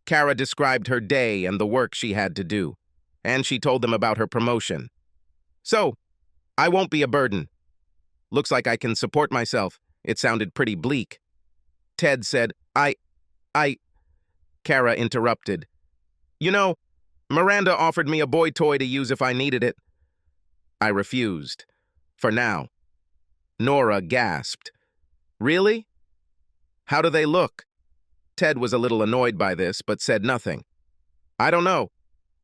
Kara described her day and the work she had to do, and she told them about her promotion. "So, I won't be a burden. Looks like I can support myself." It sounded pretty bleak. Ted said, I... Kara interrupted. "You know, Miranda offered me a boy toy to use if I needed it." I refused. For now. Nora gasped. "Really? How do they look?" Ted was a little annoyed by this, but said nothing. "I don't know.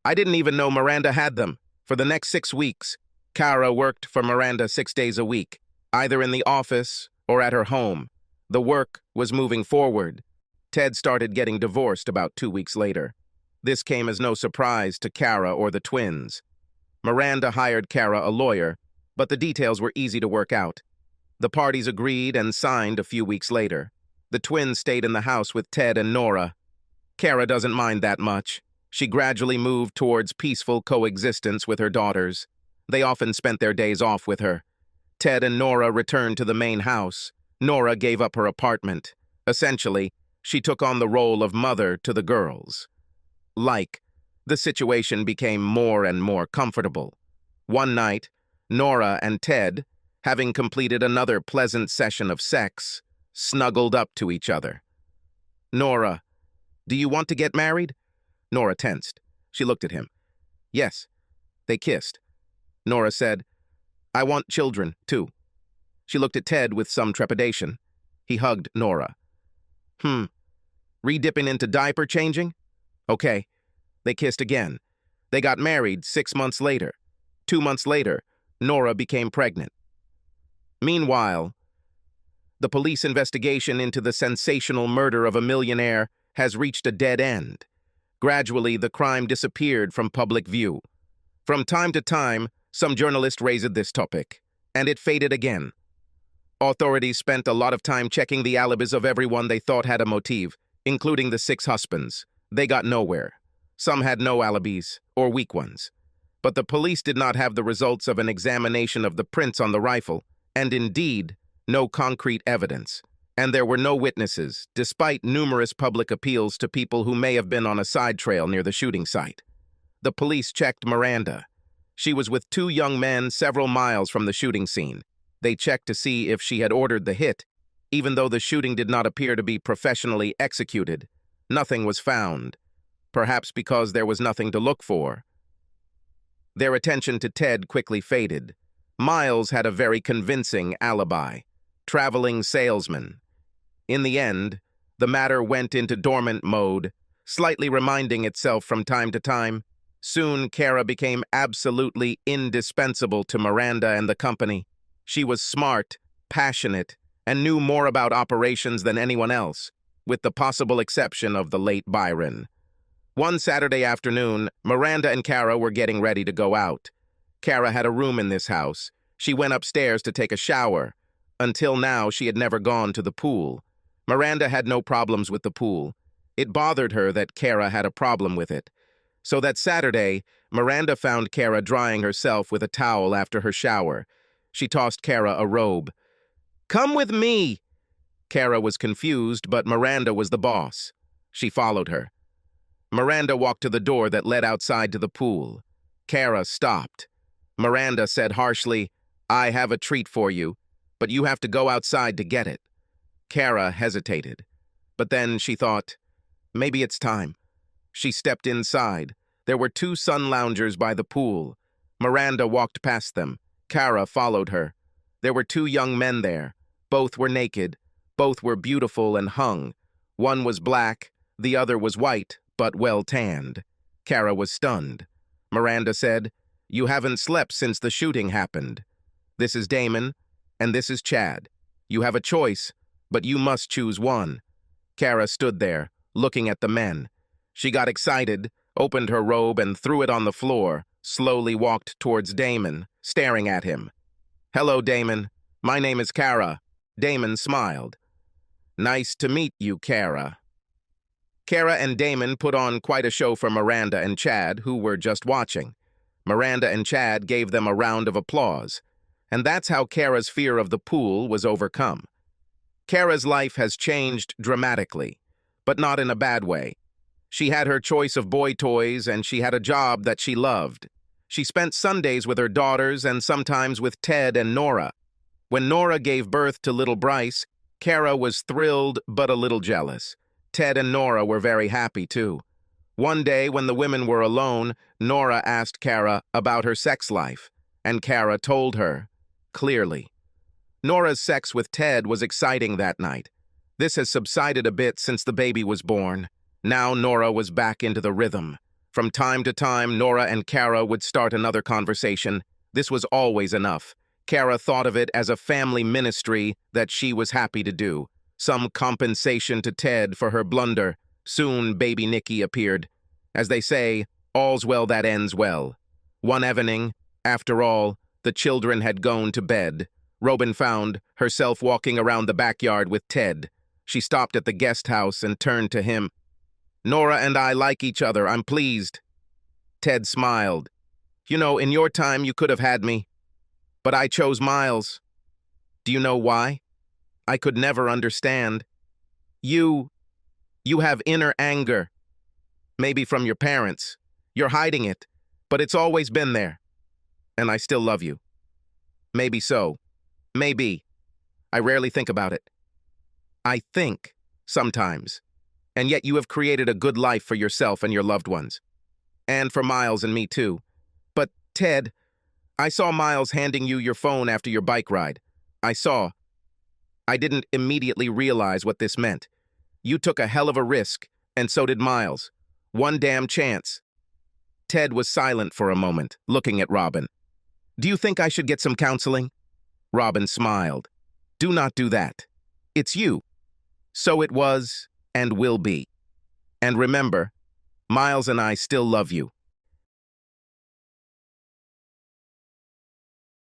I didn't even know Miranda had them." For the next 6 weeks, Kara worked for Miranda 6 days a week, either in the office or at her home. The work was moving forward. Ted started getting divorced about 2 weeks later. This came as no surprise to Kara or the twins. Miranda hired Kara a lawyer, but the details were easy to work out. The parties agreed and signed a few weeks later. The twins stayed in the house with Ted and Nora. Kara doesn't mind that much. She gradually moved towards peaceful coexistence with her daughters. They often spent their days off with her. Ted and Nora returned to the main house. Nora gave up her apartment. Essentially, she took on the role of mother to the girls. The situation became more and more comfortable. One night, Nora and Ted, having completed another pleasant session of sex, snuggled up to each other. "Nora, do you want to get married?" Nora tensed. She looked at him. "Yes." They kissed. Nora said, "I want children, too." She looked at Ted with some trepidation. He hugged Nora. Re-dipping into diaper changing?" "Okay." They kissed again. They got married 6 months later. 2 months later, Nora became pregnant. Meanwhile, the police investigation into the sensational murder of a millionaire has reached a dead end. Gradually, the crime disappeared from public view. From time to time, some journalists raised this topic, and it faded again. Authorities spent a lot of time checking the alibis of everyone they thought had a motive, including the 6 husbands. They got nowhere. Some had no alibis, or weak ones. But the police did not have the results of an examination of the prints on the rifle, and indeed, no concrete evidence. And there were no witnesses, despite numerous public appeals to people who may have been on a side trail near the shooting site. The police checked Miranda. She was with 2 young men several miles from the shooting scene. They checked to see if she had ordered the hit. Even though the shooting did not appear to be professionally executed, nothing was found, perhaps because there was nothing to look for. Their attention to Ted quickly faded. Miles had a very convincing alibi. Traveling salesman. In the end, the matter went into dormant mode, slightly reminding itself from time to time. Soon, Kara became absolutely indispensable to Miranda and the company. She was smart, passionate, and knew more about operations than anyone else, with the possible exception of the late Byron. One Saturday afternoon, Miranda and Kara were getting ready to go out. Kara had a room in this house. She went upstairs to take a shower. Until now, she had never gone to the pool. Miranda had no problems with the pool. It bothered her that Kara had a problem with it. So that Saturday, Miranda found Kara drying herself with a towel after her shower. She tossed Kara a robe. "Come with me!" Kara was confused, but Miranda was the boss. She followed her. Miranda walked to the door that led outside to the pool. Kara stopped. Miranda said harshly, "I have a treat for you, but you have to go outside to get it." Kara hesitated. But then she thought, maybe it's time. She stepped inside. There were 2 sun loungers by the pool. Miranda walked past them. Kara followed her. There were 2 young men there. Both were naked. Both were beautiful and hung. One was black, the other was white, but well tanned. Kara was stunned. Miranda said, "You haven't slept since the shooting happened. This is Damon, and this is Chad. You have a choice, but you must choose one." Kara stood there, looking at the men. She got excited, opened her robe and threw it on the floor, slowly walked towards Damon, staring at him. "Hello, Damon. My name is Kara." Damon smiled. "Nice to meet you, Kara." Kara and Damon put on quite a show for Miranda and Chad, who were just watching. Miranda and Chad gave them a round of applause. And that's how Kara's fear of the pool was overcome. Kara's life has changed dramatically, but not in a bad way. She had her choice of boy toys, and she had a job that she loved. She spent Sundays with her daughters and sometimes with Ted and Nora. When Nora gave birth to little Bryce, Kara was thrilled but a little jealous. Ted and Nora were very happy, too. One day, when the women were alone, Nora asked Kara about her sex life, and Kara told her, clearly. Nora's sex with Ted was exciting that night. This has subsided a bit since the baby was born. Now Nora was back into the rhythm. From time to time, Nora and Kara would start another conversation. This was always enough. Kara thought of it as a family ministry that she was happy to do. Some compensation to Ted for her blunder. Soon baby Nicky appeared. As they say, all's well that ends well. One evening, after all, the children had gone to bed. Robin found herself walking around the backyard with Ted. She stopped at the guest house and turned to him. "Nora and I like each other. I'm pleased." Ted smiled. "You know, in your time you could have had me. But I chose Miles. Do you know why? I could never understand. You have inner anger. Maybe from your parents. You're hiding it, but it's always been there. And I still love you. Maybe so. Maybe. I rarely think about it. I think, sometimes. And yet you have created a good life for yourself and your loved ones. And for Miles and me too. But, Ted, I saw Miles handing you your phone after your bike ride. I didn't immediately realize what this meant. You took a hell of a risk, and so did Miles. One damn chance. Ted was silent for a moment, looking at Robin. "Do you think I should get some counseling?" Robin smiled. "Do not do that. It's you. So it was, and will be. And remember, Miles and I still love you.